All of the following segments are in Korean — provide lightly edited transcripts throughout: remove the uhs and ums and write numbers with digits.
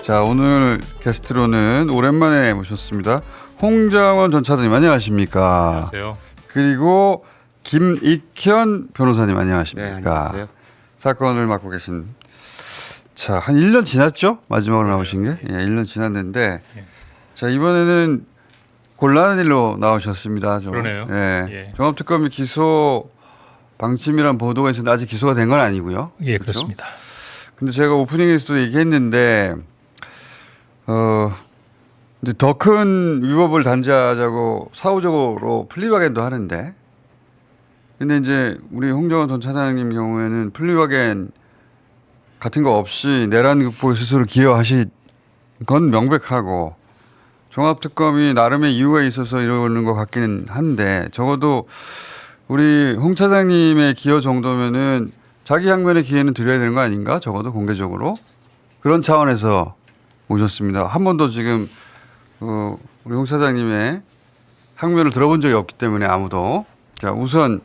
자, 오늘 게스트로는 오랜만에 모셨습니다. 홍장원 전 차장님 안녕하십니까? 안녕하세요. 그리고 김익현 변호사님 안녕하십니까? 네, 안녕하세요. 사건을 맡고 계신 자, 한 1년 지났죠? 마지막으로 나오신 게? 예, 1년 지났는데 자, 이번에는 곤란한 일로 나오셨습니다. 그러네요. 예. 종합특검이 기소 방침이란 보도가 있었는데 아직 기소가 된 건 아니고요. 예, 그렇죠? 그렇습니다. 근데 제가 오프닝에서도 얘기했는데 이제 더 큰 위법을 단죄하자고 사후적으로 플리바겐도 하는데 근데 이제 우리 홍정원 전 차장님 경우에는 플리바겐 같은 거 없이 내란 극복에 스스로 기여하신 건 명백하고 종합특검이 나름의 이유가 있어서 이러는 것 같기는 한데 적어도 우리 홍 차장님의 기여 정도면은 자기 항변의 기회는 드려야 되는 거 아닌가? 적어도 공개적으로 그런 차원에서 모셨습니다. 한 번도 지금 우리 홍 차장님의 항변을 들어본 적이 없기 때문에 아무도 자 우선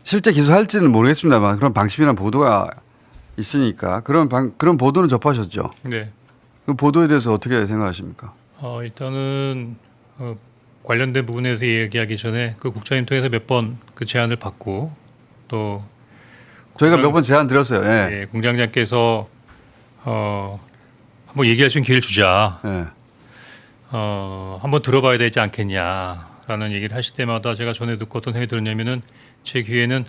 실제 기소할지는 모르겠습니다만 그런 방침이나 보도가 있으니까 그런 보도는 접하셨죠. 네. 그 보도에 대해서 어떻게 생각하십니까? 일단은 관련된 부분에서 얘기하기 전에 그 국장님 통해서 몇 번 그 제안을 받고 또 저희가 몇 번 제안 드렸어요. 예. 예, 공장장께서 한번 얘기할 수 있는 기회를 주자. 예. 한번 들어봐야 되지 않겠냐라는 얘기를 하실 때마다 제가 전에 듣고 어떤 생각이 들었냐면은 제 귀에는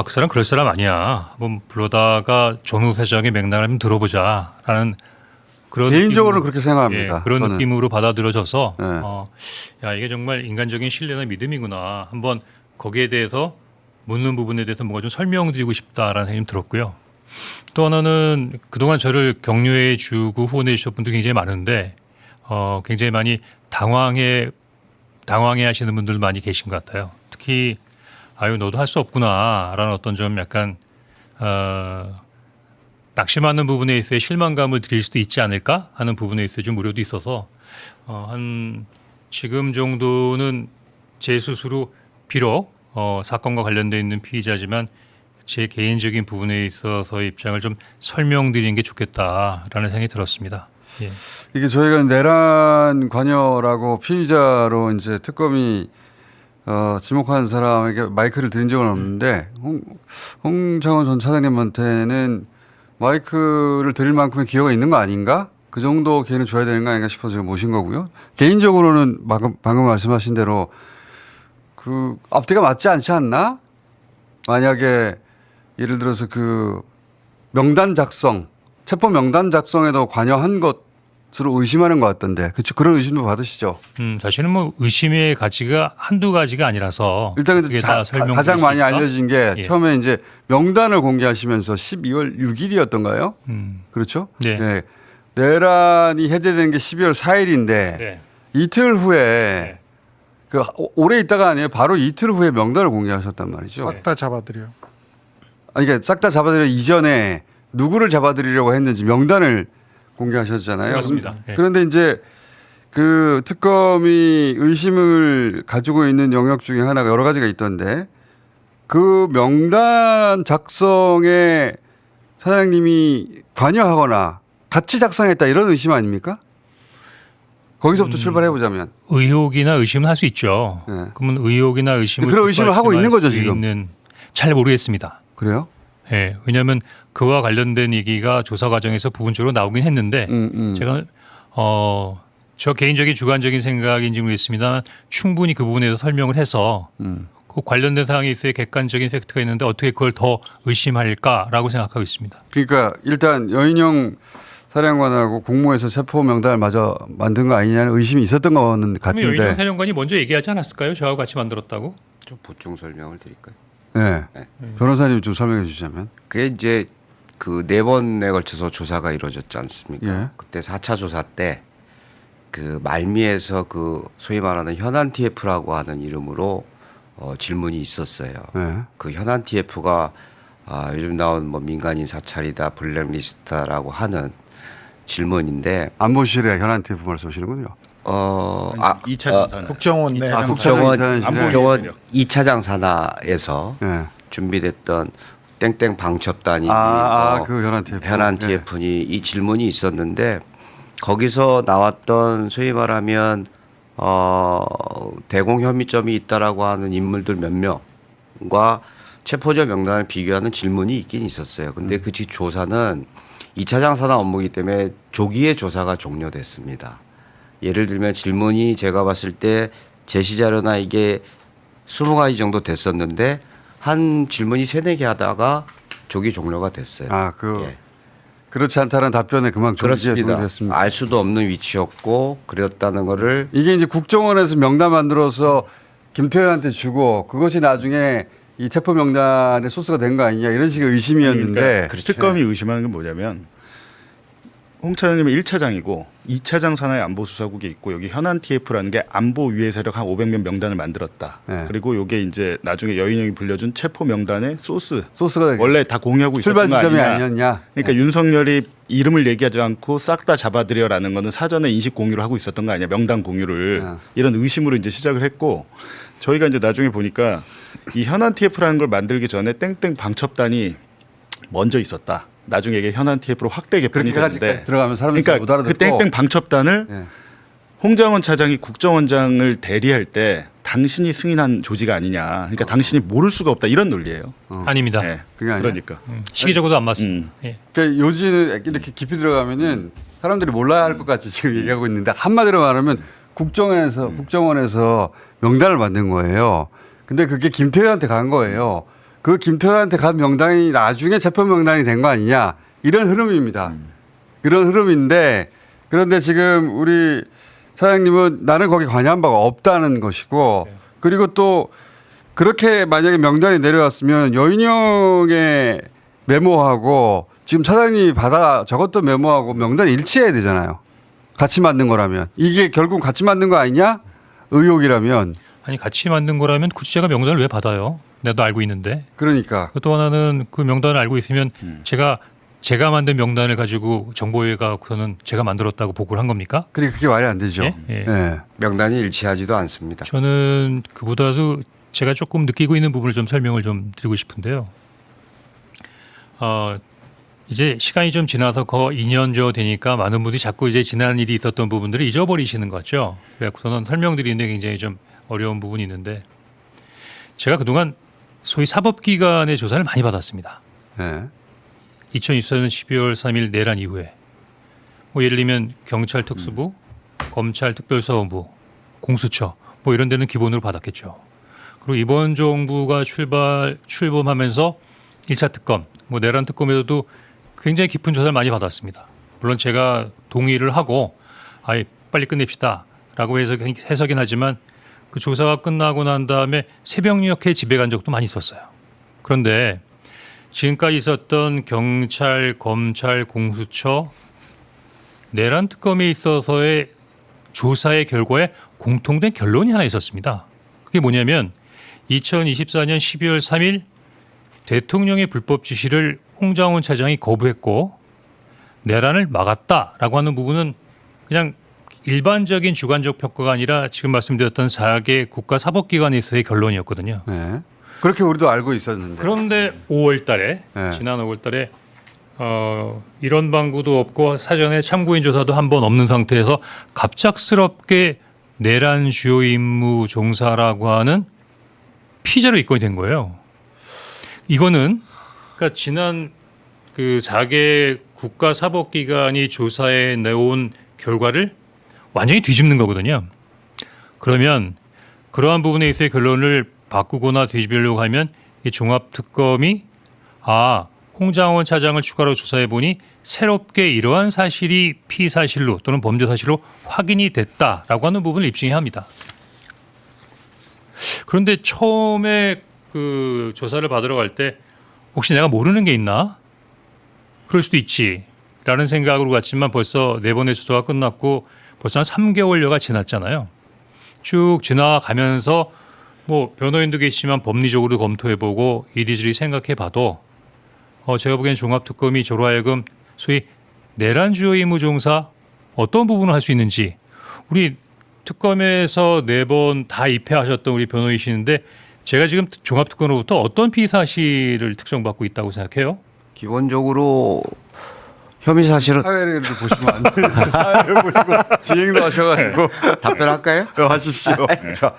그 사람 그럴 사람 아니야. 한번 불러다가 전후 사정의 맥락을 한번 들어보자라는 그런 개인적으로는 느낌으로, 그렇게 생각합니다. 예, 그런 저는. 느낌으로 받아들여져서 네. 야 이게 정말 인간적인 신뢰나 믿음이구나. 한번 거기에 대해서 묻는 부분에 대해서 뭔가 좀 설명드리고 싶다라는 생각이 들었고요. 또 하나는 그동안 저를 격려해 주고 후원해 주셨던 분들이 굉장히 많은데 굉장히 많이 당황해 하시는 분들 많이 계신 것 같아요. 특히 아유 너도 할 수 없구나라는 어떤 좀 약간 낙심하는 부분에 있어서 실망감을 드릴 수도 있지 않을까 하는 부분에 있어 좀 우려도 있어서 한 지금 정도는 제 스스로 비록 사건과 관련돼 있는 피의자지만 제 개인적인 부분에 있어서의 입장을 좀 설명드리는 게 좋겠다라는 생각이 들었습니다. 예. 이게 저희가 내란 관여라고 피의자로 이제 특검이 지목한 사람에게 마이크를 드린 적은 없는데 홍장원 전 차장님한테는 마이크를 드릴 만큼의 기여가 있는 거 아닌가? 그 정도 기회는 줘야 되는 거 아닌가 싶어서 제가 모신 거고요. 개인적으로는 방금 말씀하신 대로 그 앞뒤가 맞지 않지 않나? 만약에 예를 들어서 그 명단 작성, 체포 명단 작성에도 관여한 것으로 의심하는 것 같던데. 그렇죠? 그런 의심도 받으시죠? 사실은 뭐 의심의 가지가 한두 가지가 아니라서 일단 근데 가장 많이 알려진 게 예. 처음에 이제 명단을 공개하시면서 12월 6일이었던가요? 그렇죠? 네. 네. 내란이 해제된 게 12월 4일인데 네. 이틀 후에 그 오래 있다가 아니에요. 바로 이틀 후에 명단을 공개하셨단 말이죠. 싹 다 잡아드려. 아니 그러니까 싹 다 잡아들여 이전에 누구를 잡아들이려고 했는지 명단을 공개하셨잖아요. 맞습니다. 네. 그런데 이제 그 특검이 의심을 가지고 있는 영역 중에 하나가 여러 가지가 있던데 그 명단 작성에 사장님이 관여하거나 같이 작성했다 이런 의심 아닙니까? 거기서부터 출발해 보자면 의혹이나 의심은 할 수 있죠. 네. 그러면 의혹이나 의심을 그런 의심을 하고 있는 거죠, 지금. 잘 모르겠습니다. 그래요? 예, 왜냐하면 그와 관련된 얘기가 조사 과정에서 부분적으로 나오긴 했는데 제가 저 개인적인 주관적인 생각인지 모르겠습니다만 충분히 그 부분에서 설명을 해서 그 관련된 사항에 있어야 객관적인 팩트가 있는데 어떻게 그걸 더 의심할까라고 생각하고 있습니다. 그러니까 일단 여인영 사령관하고 공모해서 체포 명단을 마저 만든 거 아니냐는 의심이 있었던 거는 같은데. 여인영 사령관이 먼저 얘기하지 않았을까요? 저하고 같이 만들었다고? 좀 보충 설명을 드릴까요? 네. 변호사님 좀 설명해 주시자면. 그게 이제 그 4번에 걸쳐서 조사가 이루어졌지 않습니까? 예. 그때 4차 조사 때 그 말미에서 그 소위 말하는 현안 TF라고 하는 이름으로 질문이 있었어요. 네. 그 현안 TF가 요즘 나온 뭐 민간인 사찰이다, 블랙리스트라고 하는 질문인데 안보실의 현안 TF 말씀하시는군요. 2차 장사나 국정원 내 국정원 국정원 2차장 산하에서 네. 준비됐던 땡땡 방첩단이 그 현안 TF. 현안 TF니 이 질문이 있었는데 거기서 나왔던 소위 말하면 대공 혐의점이 있다라고 하는 인물들 몇 명과 체포자 명단을 비교하는 질문이 있긴 있었어요. 근데 그 조사는 2차장 산하 업무이기 때문에 조기에 조사가 종료됐습니다. 예를 들면 질문이 제가 봤을 때 제시 자료나 이게 20가지 정도 됐었는데 한 질문이 3-4개 하다가 조기 종료가 됐어요. 예. 그렇지 않다는 답변에 그만 그렇습니다. 종료됐습니다. 알 수도 없는 위치였고 그랬다는 거를 이게 이제 국정원에서 명단 만들어서 김태현한테 주고 그것이 나중에 이 체포 명단의 소스가 된 거 아니냐 이런 식의 의심이었는데 그러니까 그렇죠. 특검이 의심하는 게 뭐냐면 홍 차장님은 1차장이고 2차장 산하의 안보수사국에 있고 여기 현안 TF라는 게 안보 위해 세력 한 500명 명단을 만들었다. 네. 그리고 이게 이제 나중에 여인형이 불려준 체포 명단의 소스가 원래 다 공유하고 출발 있었던 거 지점이 아니냐. 아니었냐. 그러니까 윤석열이 이름을 얘기하지 않고 싹 다 잡아들여라는 거는 사전에 인식 공유를 하고 있었던 거 아니냐. 명단 공유를. 이런 의심으로 이제 시작을 했고 저희가 이제 나중에 보니까 이 현안 TF라는 걸 만들기 전에 땡땡 방첩단이 먼저 있었다. 나중에 이게 현안 TF로 확대 개편이 그렇게까지 됐는데 들어가면 사람들이 못 그러니까 알아듣고 그 땡땡 방첩단을 예. 홍장원 차장이 국정원장을 대리할 때 당신이 승인한 조직 아니냐. 그러니까 당신이 모를 수가 없다. 이런 논리예요. 아닙니다. 네. 그게 아니야? 그러니까. 시기적으로도 안 맞습니다. 예. 그러니까 요즘 이렇게 깊이 들어가면은 사람들이 몰라야 할 것 같이 지금 얘기하고 있는데 한마디로 말하면 국정원에서 명단을 만든 거예요. 근데 그게 김태현한테 간 거예요. 그 김태현한테 간 명단이 나중에 체포 명단이 된 거 아니냐 이런 흐름입니다. 그런 흐름인데 그런데 지금 우리 사장님은 나는 거기 관여한 바가 없다는 것이고 그리고 또 그렇게 만약에 명단이 내려왔으면 여인형의 메모하고 지금 사장님이 받아 적었던 메모하고 명단이 일치해야 되잖아요. 같이 만든 거라면 이게 결국 같이 만든 거 아니냐 의혹이라면 아니 같이 만든 거라면 굳이 제가 명단을 왜 받아요? 내가 알고 있는데. 그러니까 또 하나는 그 명단을 알고 있으면 제가 만든 명단을 가지고 정보회가서는 제가 만들었다고 보고를 한 겁니까? 그게 말이 안 되죠. 예? 예. 예. 명단이 일치하지도 않습니다. 저는 그보다도 제가 조금 느끼고 있는 부분을 좀 설명을 좀 드리고 싶은데요. 이제 시간이 좀 지나서 거 2년 저 되니까 많은 분들이 자꾸 이제 지난 일이 있었던 부분들을 잊어버리시는 거죠. 그래서 저는 설명드리는데 굉장히 좀 어려운 부분이 있는데 제가 그동안 소위 사법기관의 조사를 많이 받았습니다. 예. 2024년 12월 3일 내란 이후에 뭐 예를 들면 경찰 특수부, 검찰 특별수사본부, 공수처 뭐 이런 데는 기본으로 받았겠죠. 그리고 이번 정부가 출범하면서 1차 특검, 뭐 내란 특검에서도 굉장히 깊은 조사를 많이 받았습니다. 물론 제가 동의를 하고 아예 빨리 끝냅시다라고 해석이긴 하지만 그 조사가 끝나고 난 다음에 새벽녘에 집에 간 적도 많이 있었어요. 그런데 지금까지 있었던 경찰, 검찰, 공수처 내란 특검에 있어서의 조사의 결과에 공통된 결론이 하나 있었습니다. 그게 뭐냐면 2024년 12월 3일 대통령의 불법 지시를 홍장원 차장이 거부했고 내란을 막았다라고 하는 부분은 그냥 일반적인 주관적 평가가 아니라 지금 말씀드렸던 4개 국가사법기관에서의 결론이었거든요. 예. 그렇게 우리도 알고 있었는데. 그런데 5월 달에 네. 지난 5월 달에 이런 방구도 없고 사전에 참고인 조사도 한 번 없는 상태에서 갑작스럽게 내란 주요 임무 종사라고 하는 피자로 입건이 된 거예요. 이거는 그러니까 지난 그 4개 국가사법기관이 조사해 내온 결과를 완전히 뒤집는 거거든요. 그러면 그러한 부분에 있어의 결론을 바꾸거나 뒤집으려고 하면 이 종합특검이 홍장원 차장을 추가로 조사해 보니 새롭게 이러한 사실이 피사실로 또는 범죄 사실로 확인이 됐다라고 하는 부분을 입증해야 합니다. 그런데 처음에 그 조사를 받으러 갈 때 혹시 내가 모르는 게 있나? 그럴 수도 있지라는 생각으로 갔지만 벌써 4번의 조사가 끝났고 벌써 한 3개월여가 지났잖아요. 쭉 지나가면서 뭐 변호인도 계시지만 법리적으로 검토해보고 이리저리 생각해봐도 제가 보기엔 종합특검이 저로 하여금 소위 내란 주요 임무 종사 어떤 부분을 할 수 있는지 우리 특검에서 4번 다 입회하셨던 우리 변호인이시는데 제가 지금 종합특검으로부터 어떤 피의 사실을 특정받고 있다고 생각해요? 기본적으로 혐의 사실은 사회를 보시면 안 되는데 사회를 보시고 진행도 하셔가지고 답변할까요? 하십시오. 자,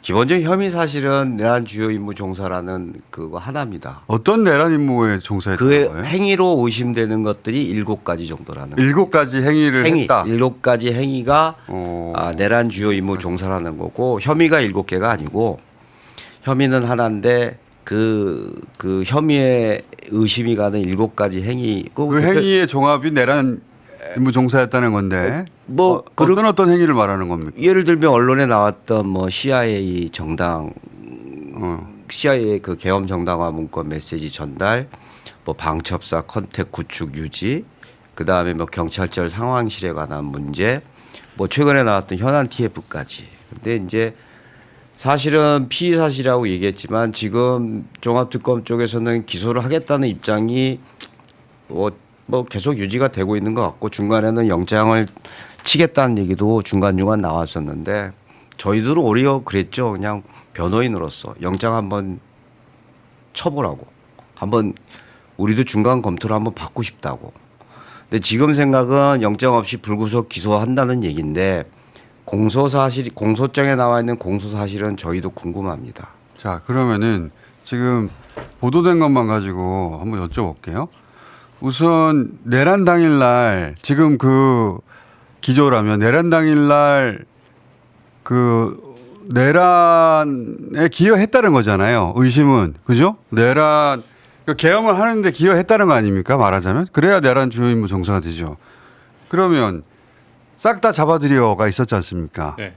기본적인 혐의 사실은 내란 주요 임무 종사라는 그거 하나입니다. 어떤 내란 임무에 종사했던 그 거예요? 행위로 의심되는 것들이 7가지 정도라는 거예요. 7가지 행위를 행위, 했다. 7가지 행위가 어. 내란 주요 임무 종사라는 거고 혐의가 7개가 아니고 혐의는 하나인데 그 혐의에 의심이 가는 7가지 행위고 그 행위의 종합이 내란 임무 종사였다는 건데 뭐 어떤 행위를 말하는 겁니까? 예를 들면 언론에 나왔던 뭐 CIA 정당 어. CIA 그 계엄 정당화 문건 메시지 전달, 뭐 방첩사 컨택 구축 유지, 그 다음에 뭐 경찰절 상황실에 관한 문제, 뭐 최근에 나왔던 현안 TF까지. 근데 이제 사실은 피의 사실이라고 얘기했지만 지금 종합특검 쪽에서는 기소를 하겠다는 입장이 뭐 계속 유지가 되고 있는 것 같고 중간에는 영장을 치겠다는 얘기도 중간중간 나왔었는데 저희들은 오히려 그랬죠. 그냥 변호인으로서 영장 한번 쳐보라고. 한번 우리도 중간 검토를 한번 받고 싶다고. 근데 지금 생각은 영장 없이 불구속 기소한다는 얘기인데 공소장에 나와 있는 공소사실은 저희도 궁금합니다. 자, 그러면은 지금 보도된 것만 가지고 한번 여쭤볼게요. 우선 내란 당일날 지금 그 기조라면 내란 당일날 그 내란에 기여했다는 거잖아요. 의심은 그죠? 내란 그 계엄을 하는데 기여했다는 거 아닙니까? 말하자면 그래야 내란 주요 임무 종사가 되죠. 그러면 싹 다 잡아들여가 있었지 않습니까? 네.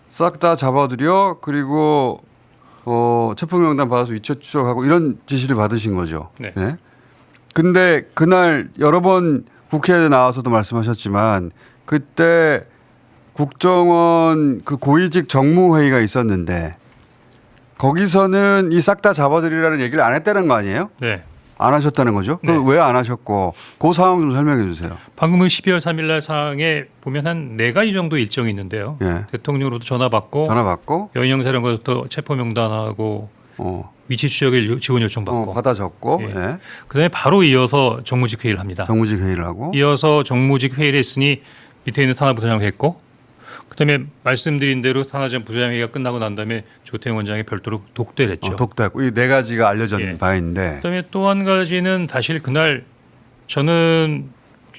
싹 다 잡아들여 그리고 체포명단 받아서 위치 추적하고 이런 지시를 받으신 거죠. 네. 근데 그날 여러 번 국회에 나와서도 말씀하셨지만 그때 국정원 그 고위직 정무회의가 있었는데 거기서는 이 싹 다 잡아들이라는 얘기를 안 했다는 거 아니에요? 네. 안 하셨다는 거죠? 네. 왜 안 하셨고 그 상황 좀 설명해 주세요. 방금 12월 3일 날 사항에 보면 한 4가지 정도 일정이 있는데요. 예. 대통령으로부터 전화 받고 전화 받고 여인영 사령관부터 체포 명단하고 위치 추적에 지원 요청 받고 받아 적고 예. 예. 그다음에 바로 이어서 정무직 회의를 합니다. 정무직 회의를 하고 이어서 정무직 회의를 했으니 밑에 있는 산하부서장 했고 그다음에 말씀드린 대로 산하부서장 부서장 회의가 끝나고 난 다음에 조태영 원장이 별도로 독대를 했죠. 독대하고 이 4가지가 알려진 예. 바인데 그다음에 또 한 가지는 사실 그날 저는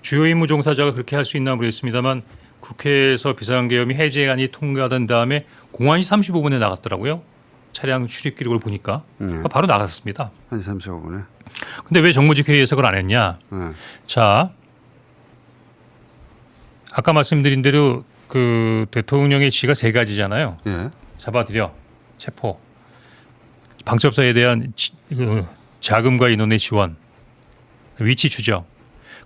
주요 임무 종사자가 그렇게 할 수 있나 모르겠습니다만 국회에서 비상계엄이 해제안이 통과된 다음에 01시 35분에 나갔더라고요. 차량 출입 기록을 보니까 바로 나갔습니다. 1시 35분에. 근데 왜 정무직 회의에서 그걸 안 했냐? 자, 아까 말씀드린 대로 그 대통령의 지가 3가지잖아요. 예. 잡아들여, 체포, 방첩사에 대한 자금과 인원의 지원, 위치 추적.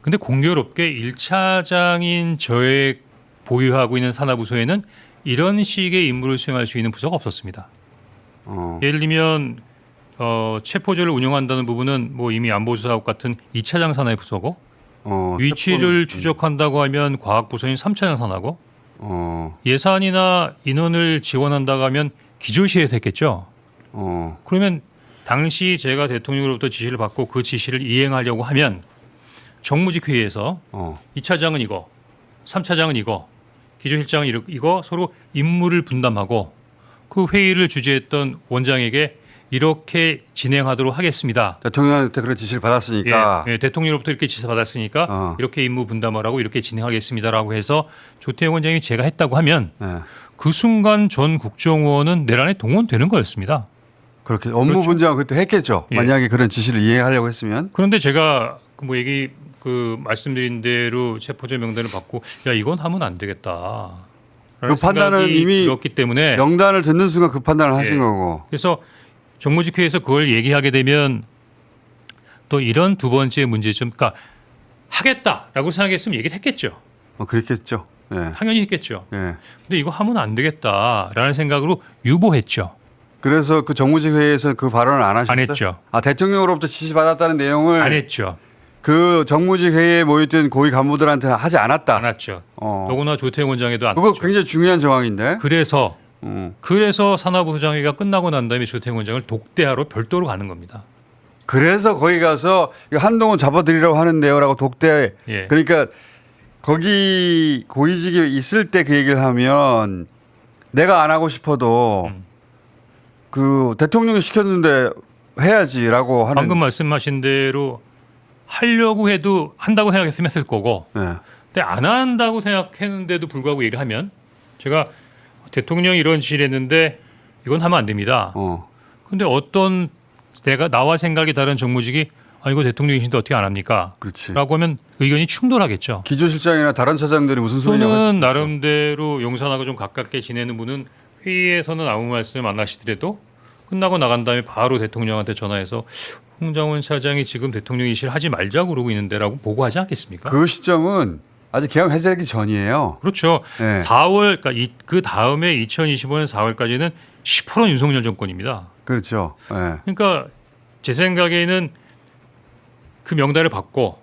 근데 공교롭게 1차장인 저의 보유하고 있는 산하부서에는 이런 식의 임무를 수행할 수 있는 부서가 없었습니다. 예를 들면 체포조를 운영한다는 부분은 뭐 이미 안보수사국 같은 2차장 산하의 부서고 위치를 추적한다고 하면 과학부서인 3차장 산하고 예산이나 인원을 지원한다고 하면 기조실에서 했겠죠. 그러면 당시 제가 대통령으로부터 지시를 받고 그 지시를 이행하려고 하면 정무직 회의에서 2차장은 이거, 3차장은 이거, 기조실장은 이거 서로 임무를 분담하고 그 회의를 주재했던 원장에게 이렇게 진행하도록 하겠습니다. 대통령한테 그런 지시를 받았으니까. 예, 대통령으로부터 이렇게 지시 받았으니까 이렇게 임무 분담을 하고 이렇게 진행하겠습니다라고 해서 조태영 원장이 제가 했다고 하면 그 순간 전 국정원은 내란에 동원되는 거였습니다. 그렇게 업무 그렇죠. 분장을 그때 했겠죠. 예. 만약에 그런 지시를 이행하려고 했으면. 그런데 제가 말씀드린 대로 체포자 명단을 받고 야 이건 하면 안 되겠다. 그 판단은 이미 들었기 때문에 명단을 듣는 순간 그 판단을 하신 예. 거고. 그래서 정무직회에서 그걸 얘기하게 되면 또 이런 두 번째 문제점, 그러니까 하겠다라고 생각했으면 얘기를 했겠죠. 그랬겠죠. 예. 당연히 했겠죠. 예. 근데 이거 하면 안 되겠다라는 생각으로 유보했죠. 그래서 그 정무직 회의에서 그 발언을 안 하셨어요? 안 했죠. 대통령으로부터 지시 받았다는 내용을 안 했죠. 그 정무직 회의에 모였던 고위 간부들한테 하지 않았다. 안 했죠. 더구나 조태영 원장에도 안 그거 했죠. 굉장히 중요한 정황인데. 그래서 그래서 산하부소장회가 끝나고 난 다음에 조태용 원장을 독대하러 별도로 가는 겁니다. 그래서 거기 가서 이거 한동훈 잡아들이라고 하는데요라고 독대. 예. 그러니까 거기 고위직에 있을 때 그 얘기를 하면 내가 안 하고 싶어도 그 대통령이 시켰는데 해야지라고 하는. 방금 말씀하신 대로 하려고 해도 한다고 생각했으면 했을 거고 네. 근데 안 한다고 생각했는데도 불구하고 얘기를 하면 제가 대통령이 이런 지시를 했는데 이건 하면 안 됩니다. 근데 어떤 나와 생각이 다른 정무직이 이거 대통령이신데 어떻게 안 합니까? 그렇지. 라고 하면 의견이 충돌하겠죠. 기조실장이나 다른 차장들이 무슨 소리냐고. 또는 나름대로 용산하고 좀 가깝게 지내는 분은 회의에서는 아무 말씀 안 하시더라도 끝나고 나간 다음에 바로 대통령한테 전화해서 홍장원 차장이 지금 대통령이실 하지 말자고 그러고 있는데라고 보고하지 않겠습니까? 그 시점은 아직 개헌 해제하기 전이에요. 그렇죠. 네. 4월 그러니까 그 다음에 2025년 4월까지는 10%는 윤석열 정권입니다. 그렇죠. 네. 그러니까 제 생각에는 그 명단을 받고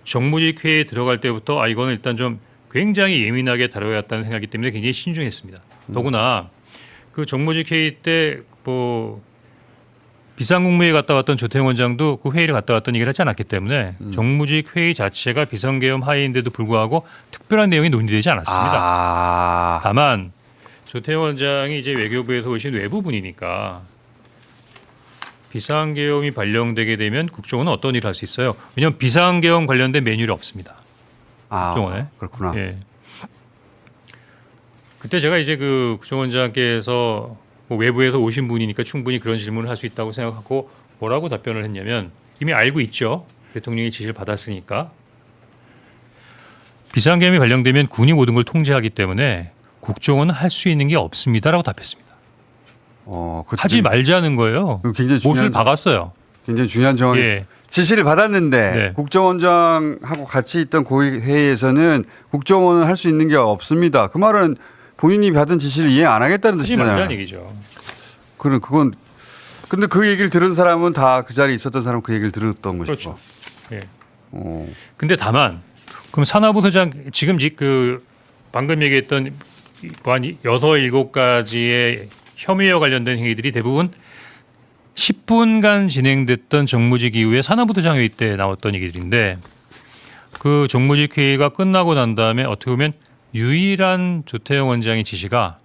정무직 회의에 들어갈 때부터 이거는 일단 좀 굉장히 예민하게 다뤄야겠다는 생각이기 때문에 굉장히 신중했습니다. 더구나 그 정무직 회의 때 뭐 비상국무회에 갔다 왔던 조태용 원장도 그 회의를 갔다 왔던 얘기를 하지 않았기 때문에 정무직 회의 자체가 비상계엄 하에인데도 불구하고 특별한 내용이 논의되지 않았습니다. 다만 조태용 원장이 이제 외교부에서 오신 외부분이니까 비상계엄이 발령되게 되면 국정원은 어떤 일을 할 수 있어요? 왜냐하면 비상계엄 관련된 매뉴얼이 없습니다. 국정원에. 그렇구나. 예. 그때 제가 이제 그 국정원장께서 뭐 외부에서 오신 분이니까 충분히 그런 질문을 할 수 있다고 생각하고 뭐라고 답변을 했냐면 이미 알고 있죠. 대통령이 지시를 받았으니까. 비상계엄이 발령되면 군이 모든 걸 통제하기 때문에 국정원은 할 수 있는 게 없습니다라고 답했습니다. 하지 말자는 거예요. 굉장히 못을 중요한 박았어요. 굉장히 중요한 정황이 예. 지시를 받았는데 네. 국정원장하고 같이 있던 고위 회의에서는 국정원은 할 수 있는 게 없습니다. 그 말은 본인이 받은 지시를 이행 안 하겠다는 하지 말자는 뜻이잖아요. 얘기죠. 그건 근데 그 얘기를 들은 사람은 다 그 자리에 있었던 사람은 그 얘기를 들었던 것이죠. 그렇죠. 예. 근데 다만 그럼 산하부소장 지금 그 방금 얘기했던 한 6, 7가지의 혐의와 관련된 행위들이 대부분 10분간 진행됐던 정무직 이후에 산하부소장 회의 때 나왔던 얘기들인데 그 정무직 회의가 끝나고 난 다음에 어떻게 보면 유일한 조태용 원장의 지시가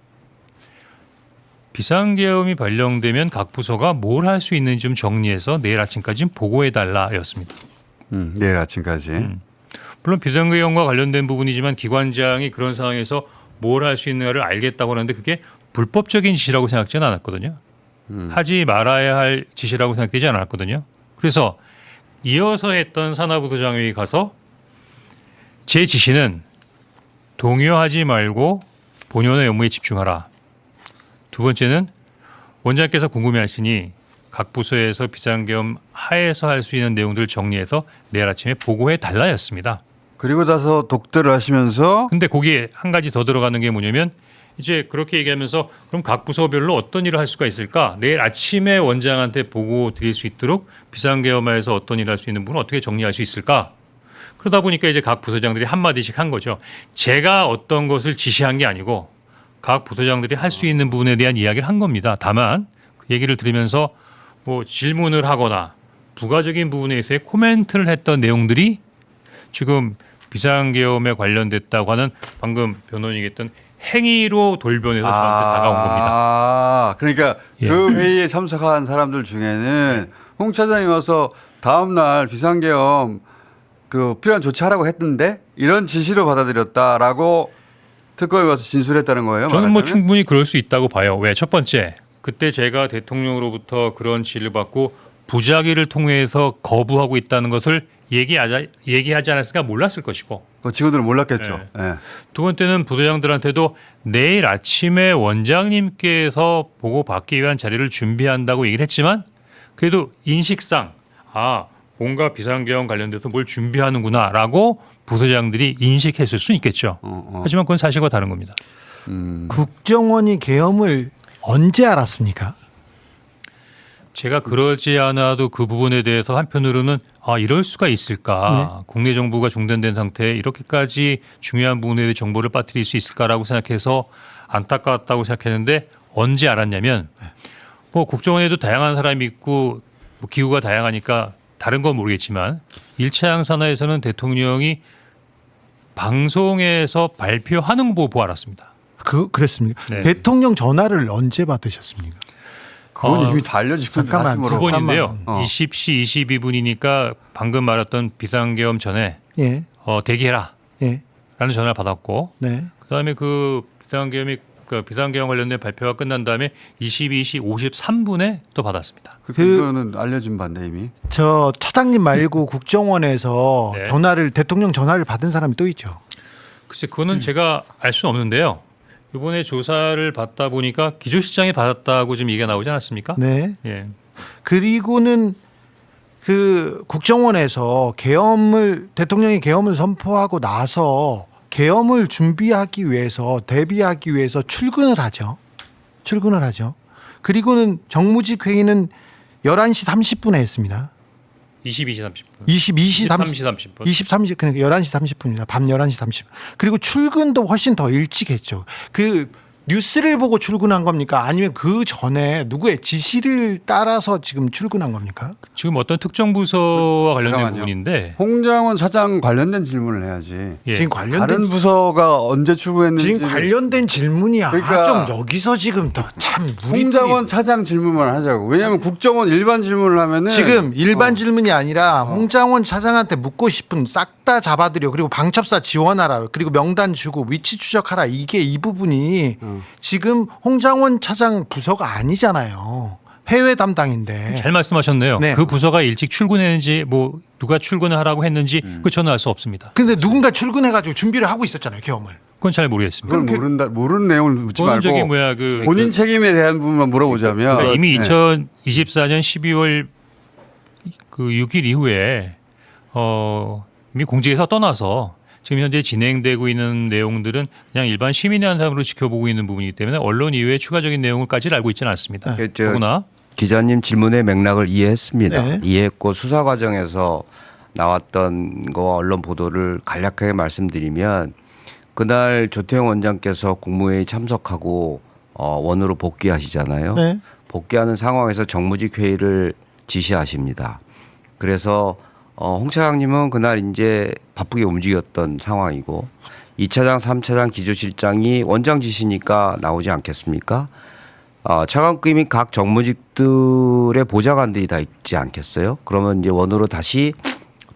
비상계엄이 발령되면 각 부서가 뭘 할 수 있는지 좀 정리해서 내일 아침까지 보고해달라였습니다. 내일 아침까지. 물론 비상계엄과 관련된 부분이지만 기관장이 그런 상황에서 뭘 할 수 있는가를 알겠다고 하는데 그게 불법적인 지시라고 생각지는 않았거든요. 하지 말아야 할 지시라고 생각되지 않았거든요. 그래서 이어서 했던 산하부소장회의 가서 제 지시는 동요하지 말고 본연의 업무에 집중하라. 두 번째는 원장께서 궁금해하시니 각 부서에서 비상계엄 하에서 할 수 있는 내용들을 정리해서 내일 아침에 보고해 달라였습니다. 그리고 나서 독대를 하시면서 근데 거기에 한 가지 더 들어가는 게 뭐냐면 이제 그렇게 얘기하면서 그럼 각 부서별로 어떤 일을 할 수가 있을까? 내일 아침에 원장한테 보고 드릴 수 있도록 비상계엄하에서 어떤 일을 할 수 있는 부분을 어떻게 정리할 수 있을까? 그러다 보니까 이제 각 부서장들이 한마디씩 한 거죠. 제가 어떤 것을 지시한 게 아니고 각 부서장들이 할 수 있는 부분에 대한 이야기를 한 겁니다. 다만 그 얘기를 들으면서 뭐 질문을 하거나 부가적인 부분에 있어서 코멘트를 했던 내용들이 지금 비상계엄에 관련됐다고 하는 방금 변호인이 얘기했던 행위로 돌변해서 저한테 다가온 겁니다. 그러니까 예. 그 회의에 참석한 사람들 중에는 홍 차장이 와서 다음 날 비상계엄 그 필요한 조치하라고 했는데 이런 지시로 받아들였다라고 특검에 와서 진술했다는 거예요. 저는 뭐 말하자면? 충분히 그럴 수 있다고 봐요. 왜? 첫 번째, 그때 제가 대통령으로부터 그런 지시를 받고 부작위를 통해서 거부하고 있다는 것을 얘기하지 않았으니까 몰랐을 것이고 그 직원들은 몰랐겠죠. 예. 두 번째는 부서장들한테도 내일 아침에 원장님께서 보고받기 위한 자리를 준비한다고 얘기를 했지만 그래도 인식상 뭔가 비상계엄 관련돼서 뭘 준비하는구나라고 부서장들이 인식했을 수 있겠죠. 하지만 그건 사실과 다른 겁니다. 국정원이 계엄을 언제 알았습니까? 제가 그러지 않아도 그 부분에 대해서 한편으로는 이럴 수가 있을까? 국내 정부가 중단된 상태에 이렇게까지 중요한 부분에 대해 정보를 빠뜨릴 수 있을까라고 생각해서 안타까웠다고 생각했는데 언제 알았냐면 뭐 국정원에도 다양한 사람이 있고 뭐 기후가 다양하니까 다른 건 모르겠지만 1차 양산하에서는 대통령이 방송에서 발표하는 거 보고 알았습니다. 그랬습니까? 네. 대통령 전화를 언제 받으셨습니까? 그건 이미 다 알려지고 잠깐만, 말씀으로. 두 번인데요. 어. 20시 22분이니까 방금 말했던 비상계엄 전에 예, 대기해라 예, 라는 전화를 받았고 네. 그다음에 그 비상계엄 관련된 발표가 끝난 다음에 22시 53분에 또 받았습니다. 그거는 알려진 바인데 이미. 저 차장님 말고 국정원에서 네. 대통령 전화를 받은 사람이 또 있죠. 글쎄 그거는 제가 알 수 없는데요. 이번에 조사를 받다 보니까 기조실장이 받았다고 지금 얘기가 나오지 않았습니까? 네. 예. 그리고는 그 국정원에서 대통령이 계엄을 선포하고 나서 계엄을 준비하기 위해서 대비하기 위해서 출근을 하죠. 그리고는 정무직 회의는 11시 30분에 했습니다. 22시 30분. 23시 30분. 23시 그러니까 11시 30분입니다. 밤 11시 30분. 그리고 출근도 훨씬 더 일찍 했죠. 그 뉴스를 보고 출근한 겁니까? 아니면 그 전에 누구의 지시를 따라서 지금 출근한 겁니까? 지금 어떤 특정 부서와 관련된 잠깐만요. 부분인데 홍장원 차장 관련된 질문을 해야지. 예. 지금 관련된 다른 부서가 언제 출근했는지. 지금 관련된 질문이야. 그러니까 좀 여기서 지금 참 홍장원 차장 질문만 하자고. 왜냐하면 국정원 일반 질문을 하면은 지금 일반 질문이 아니라 홍장원 차장한테 묻고 싶은 싹 다 잡아들여. 그리고 방첩사 지원하라. 그리고 명단 주고 위치 추적하라. 이게 이 부분이 지금 홍장원 차장 부서가 아니잖아요. 해외 담당인데. 잘 말씀하셨네요. 네. 그 부서가 일찍 출근했는지 뭐 누가 출근을 하라고 했는지 그 저는 알 수 없습니다. 근데 누군가 출근해가지고 준비를 하고 있었잖아요. 계엄을. 그건 잘 모르겠습니다. 그걸 모르는 내용을 묻지 그건 저기 말고 뭐야 본인 책임에 대한 부분만 물어보자면 그러니까 이미 네. 2024년 12월 그 6일 이후에 이미 공직에서 떠나서 지금 현재 진행되고 있는 내용들은 그냥 일반 시민의 한상으로 지켜보고 있는 부분이기 때문에 언론 이외에 추가적인 내용을까지 알고 있지는 않습니다. 더구나 기자님 질문의 맥락을 이해했습니다. 네. 이해했고 수사 과정에서 나왔던 거 언론 보도를 간략하게 말씀드리면 그날 조태용 원장께서 국무회의 참석하고 원으로 복귀하시잖아요. 네. 복귀하는 상황에서 정무직 회의를 지시하십니다. 그래서 홍 차장님은 그날 이제 바쁘게 움직였던 상황이고 2차장, 3차장 기조실장이 원장 지시니까 나오지 않겠습니까? 차관급이 각 정무직들의 보좌관들이 다 있지 않겠어요? 그러면 이제 원으로 다시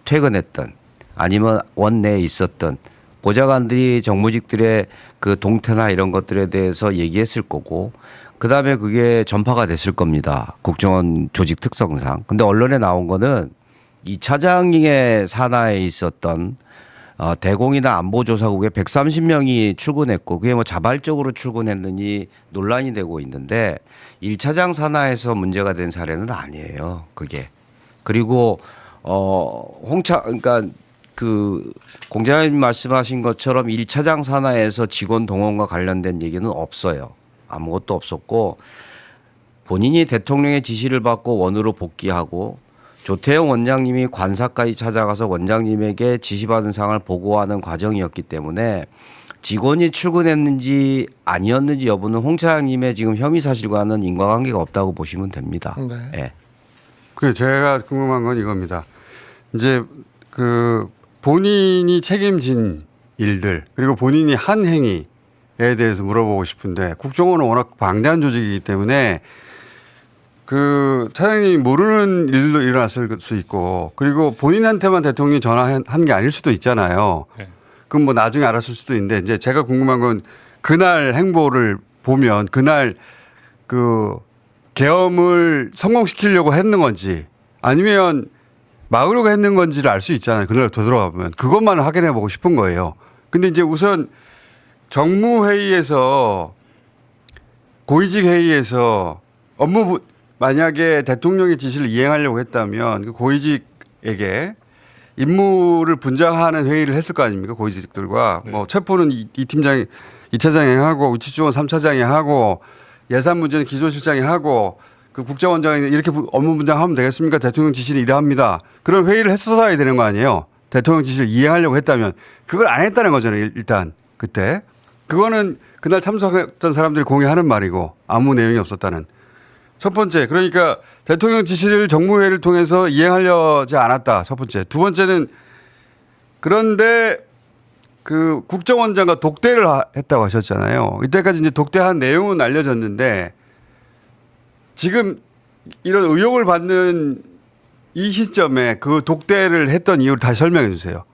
퇴근했던 아니면 원 내에 있었던 보좌관들이 정무직들의 그 동태나 이런 것들에 대해서 얘기했을 거고 그다음에 그게 전파가 됐을 겁니다. 국정원 조직 특성상. 근데 언론에 나온 거는 이 차장의 산하에 있었던 대공이나 안보조사국에 130명이 출근했고 그게 뭐 자발적으로 출근했느니 논란이 되고 있는데 1차장 산하에서 문제가 된 사례는 아니에요. 그게. 그리고 그러니까 그 공장님 말씀하신 것처럼 1차장 산하에서 직원 동원과 관련된 얘기는 없어요. 아무것도 없었고 본인이 대통령의 지시를 받고 원으로 복귀하고 조태용 원장님이 관사까지 찾아가서 원장님에게 지시받은 사항을 보고하는 과정이었기 때문에 직원이 출근했는지 아니었는지 여부는 홍 차장님의 지금 혐의 사실과는 인과관계가 없다고 보시면 됩니다. 네. 예. 그 제가 궁금한 건 이겁니다. 이제 그 본인이 책임진 일들 그리고 본인이 한 행위에 대해서 물어보고 싶은데 국정원은 워낙 방대한 조직이기 때문에 그 차장님이 모르는 일도 일어났을 수 있고 그리고 본인한테만 대통령이 전화한 게 아닐 수도 있잖아요. 네. 그럼 뭐 나중에 알았을 수도 있는데 이제 제가 궁금한 건 그날 행보를 보면 그날 그 계엄을 성공시키려고 했는 건지 아니면 막으려고 했는 건지를 알 수 있잖아요. 그날 되돌아가 보면 그것만 확인해 보고 싶은 거예요. 근데 이제 우선 정무회의에서 고위직 회의에서 만약에 대통령의 지시를 이행하려고 했다면 그 고위직에게 임무를 분장하는 회의를 했을 거 아닙니까? 고위직들과 네. 뭐 체포는 이 팀장이 2차장이 하고 위치주원 3차장이 하고 예산 문제는 기조실장이 하고 그 국정원장이 이렇게 업무 분장하면 되겠습니까? 대통령 지시를 이래합니다. 그런 회의를 했었어야 되는 거 아니에요. 대통령 지시를 이행하려고 했다면 그걸 안 했다는 거잖아요. 일단 그때 그거는 그날 참석했던 사람들이 공유하는 말이고 아무 내용이 없었다는. 첫 번째, 그러니까 대통령 지시를 정무회의를 통해서 이행하려지 않았다. 첫 번째. 두 번째는 그런데 그 국정원장과 독대를 했다고 하셨잖아요. 이때까지 이제 독대한 내용은 알려졌는데 지금 이런 의혹을 받는 이 시점에 그 독대를 했던 이유를 다시 설명해 주세요.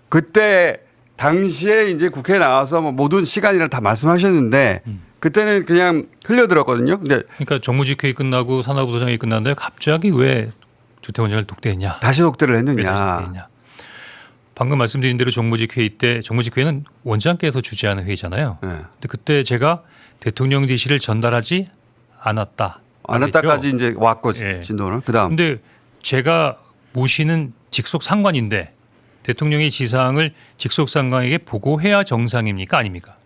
그때 당시에 이제 국회에 나와서 뭐 모든 시간이랑 다 말씀하셨는데 그때는 그냥 흘려들었거든요. 근데 그러니까 정무직회의 끝나고 산하부도장이 끝났는데 갑자기 왜 조태원 장을 독대했냐? 다시 독대를 왜 다시 했느냐. 독대했냐? 방금 말씀드린 대로 정무직회의 때 정무직회의는 원장께서 주재하는 회의잖아요. 네. 근데 그때 제가 대통령 지시를 전달하지 않았다. 안 했다까지 이제 왔고 예. 진도는 그다음 근데 제가 모시는 직속 상관인데 대통령의 지사항을 직속 상관에게 보고해야 정상입니까? 아닙니까?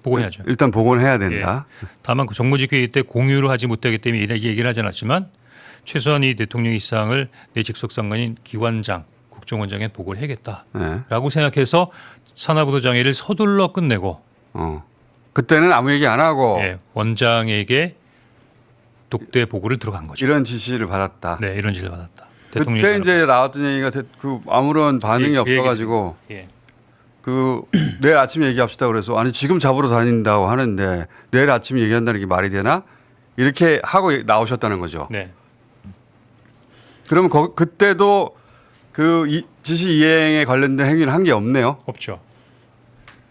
보고해야죠. 일단 복원을 해야 된다. 다만 그 정무직회의 때 공유를 하지 못하기 때문에 이렇게 얘기를 하지 않았지만 최소한 이 대통령의 지사항을 내 직속 상관인 기관장, 국정원장에 보고를 해야겠다라고 네. 생각해서 산하부도장회를 서둘러 끝내고 그때는 아무 얘기 안 하고 예, 원장에게 독대 보고를 들어간 거죠. 이런 지시를 받았다. 네, 이런 지시를 받았다. 그때 이제 나왔던 얘기가 그 아무런 반응이 그 얘기 없어가지고 예. 그 내일 아침에 얘기합시다 그래서 아니 지금 잡으러 다닌다고 하는데 내일 아침에 얘기한다는 게 말이 되나 이렇게 하고 나오셨다는 거죠. 네. 그러면 그때도 그 지시 이행에 관련된 행위를 한 게 없네요. 없죠.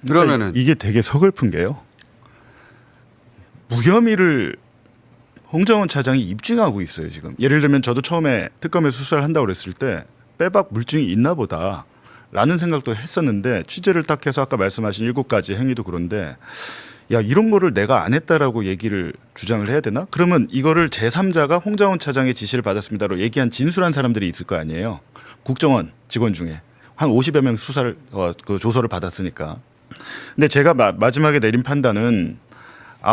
그러면은 이게 되게 서글픈 게요. 무혐의를 홍정원 차장이 입증하고 있어요 지금. 예를 들면 저도 처음에 특검에 수사를 한다고 그랬을 때 빼박 물증이 있나 보다라는 생각도 했었는데 취재를 딱 해서 아까 말씀하신 7가지 행위도 그런데 야 이런 거를 내가 안 했다라고 얘기를 주장을 해야 되나? 그러면 이거를 제3자가 홍정원 차장의 지시를 받았습니다로 얘기한 진술한 사람들이 있을 거 아니에요. 국정원 직원 중에 한 50여 명 수사를 그 조서를 받았으니까. 근데 제가 마지막에 내린 판단은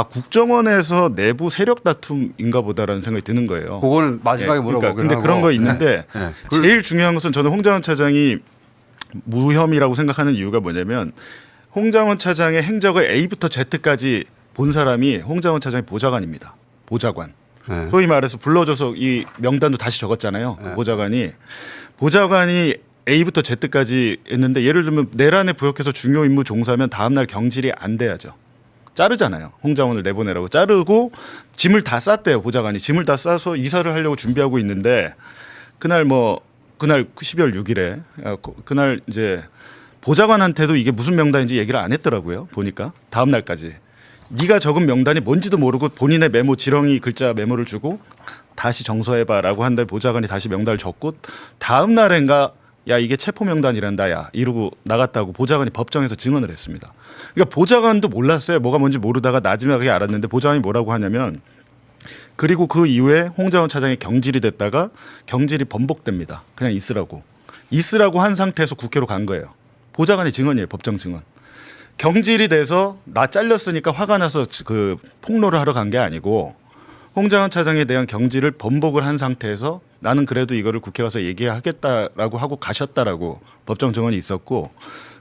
국정원에서 내부 세력 다툼인가 보다라는 생각이 드는 거예요. 그거는 마지막에 물어보긴 근데 하고. 그런 거 있는데 네. 제일 중요한 것은 저는 홍장원 차장이 무혐의라고 생각하는 이유가 뭐냐면 홍장원 차장의 행적을 A부터 Z까지 본 사람이 홍장원 차장의 보좌관입니다. 보좌관. 네. 소위 말해서 불러줘서 이 명단도 다시 적었잖아요. 그 보좌관이 A부터 Z까지 했는데 예를 들면 내란에 부역해서 중요 임무 종사면 다음날 경질이 안 돼야죠. 자르잖아요. 홍장원을 내보내라고 자르고 짐을 다 쌌대요. 보좌관이 짐을 다 싸서 이사를 하려고 준비하고 있는데 그날 12월 6일에 그날 이제 보좌관한테도 이게 무슨 명단인지 얘기를 안 했더라고요. 보니까 다음 날까지 네가 적은 명단이 뭔지도 모르고 본인의 메모 지렁이 글자 메모를 주고 다시 정서해봐라고 한데 보좌관이 다시 명단을 적고 다음 날엔가 야 이게 체포 명단이란다 야 이러고 나갔다고 보좌관이 법정에서 증언을 했습니다. 그러니까 보좌관도 몰랐어요. 뭐가 뭔지 모르다가 나중에 알았는데 보좌관이 뭐라고 하냐면 그리고 그 이후에 홍장원 차장이 경질이 됐다가 경질이 번복됩니다. 그냥 있으라고 한 상태에서 국회로 간 거예요. 보좌관의 증언이에요. 법정 증언. 경질이 돼서 나 잘렸으니까 화가 나서 그 폭로를 하러 간 게 아니고 홍장원 차장에 대한 경질을 번복을 한 상태에서 나는 그래도 이거를 국회 가서 얘기하겠다라고 하고 가셨다라고 법정 증언이 있었고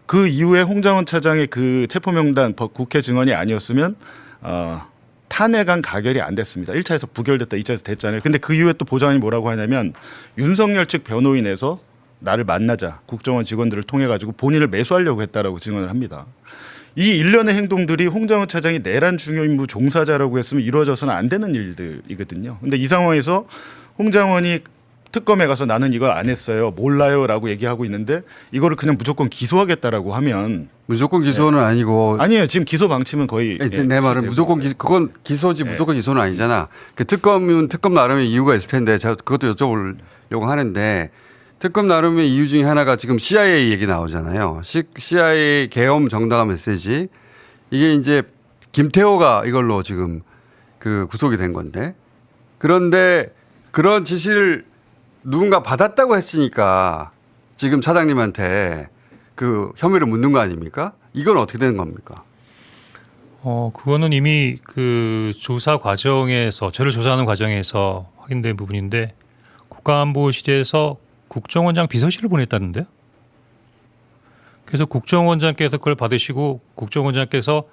그 이후에 홍장원 차장의 그 체포 명단 국회 증언이 아니었으면 탄핵안 가결이 안 됐습니다. 1차에서 부결됐다 2차에서 됐잖아요. 근데 그 이후에 또 보좌관이 뭐라고 하냐면 윤석열 측 변호인에서 나를 만나자 국정원 직원들을 통해 가지고 본인을 매수하려고 했다라고 증언을 합니다. 이 일련의 행동들이 홍장원 차장이 내란 중요 임무 종사자라고 했으면 이루어져서는 안 되는 일들이거든요. 근데 이 상황에서 홍장원이 특검에 가서 나는 이거 안 했어요. 몰라요라고 얘기하고 있는데 이거를 그냥 무조건 기소하겠다라고 하면 무조건 기소는 아니고 아니에요. 지금 기소 방침은 거의 내 말은 무조건 그건 기소지 무조건 기소는 아니잖아. 그 특검은 특검 나름의 이유가 있을 텐데 제가 그것도 여쭤보려고 하는데 특검 나름의 이유 중에 하나가 지금 CIA 얘기 나오잖아요. CIA 계엄 정당화 메시지 이게 이제 김태호가 이걸로 지금 그 구속이 된 건데 그런데 그런 지시를 누군가 받았다고 했으니까 지금 차장님한테 그 혐의를 묻는 거 아닙니까? 이건 어떻게 되는 겁니까? 그거는 이미 그 조사 과정에서 저를 조사하는 과정에서 확인된 부분인데 국가안보실에서 국정원장 비서실을 보냈다는데요. 그래서 국정원장께서 그걸 받으시고 국정원장께서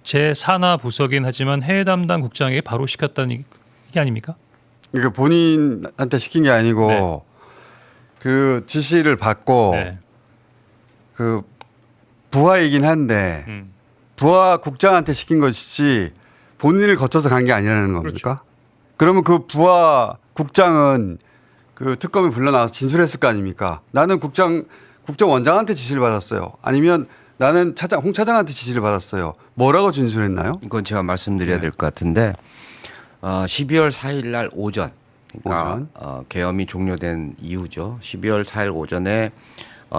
제 산하 부서긴 하지만 해외 담당 국장에게 바로 시켰다는 이게 아닙니까? 그러니까 본인한테 시킨 게 아니고 네. 그 지시를 받고 네. 그 부하이긴 한데 부하 국장한테 시킨 것이지 본인을 거쳐서 간 게 아니라는 겁니까? 그러면 그 부하 국장은 그 특검에 불러나와서 진술했을 거 아닙니까? 나는 국정원장한테 지시를 받았어요. 아니면 나는 홍 차장한테 지시를 받았어요. 뭐라고 진술했나요? 이건 제가 말씀드려야 될 것 같은데 12월 4일 날 오전, 그러니까 계엄이 종료된 이후죠. 12월 4일 오전에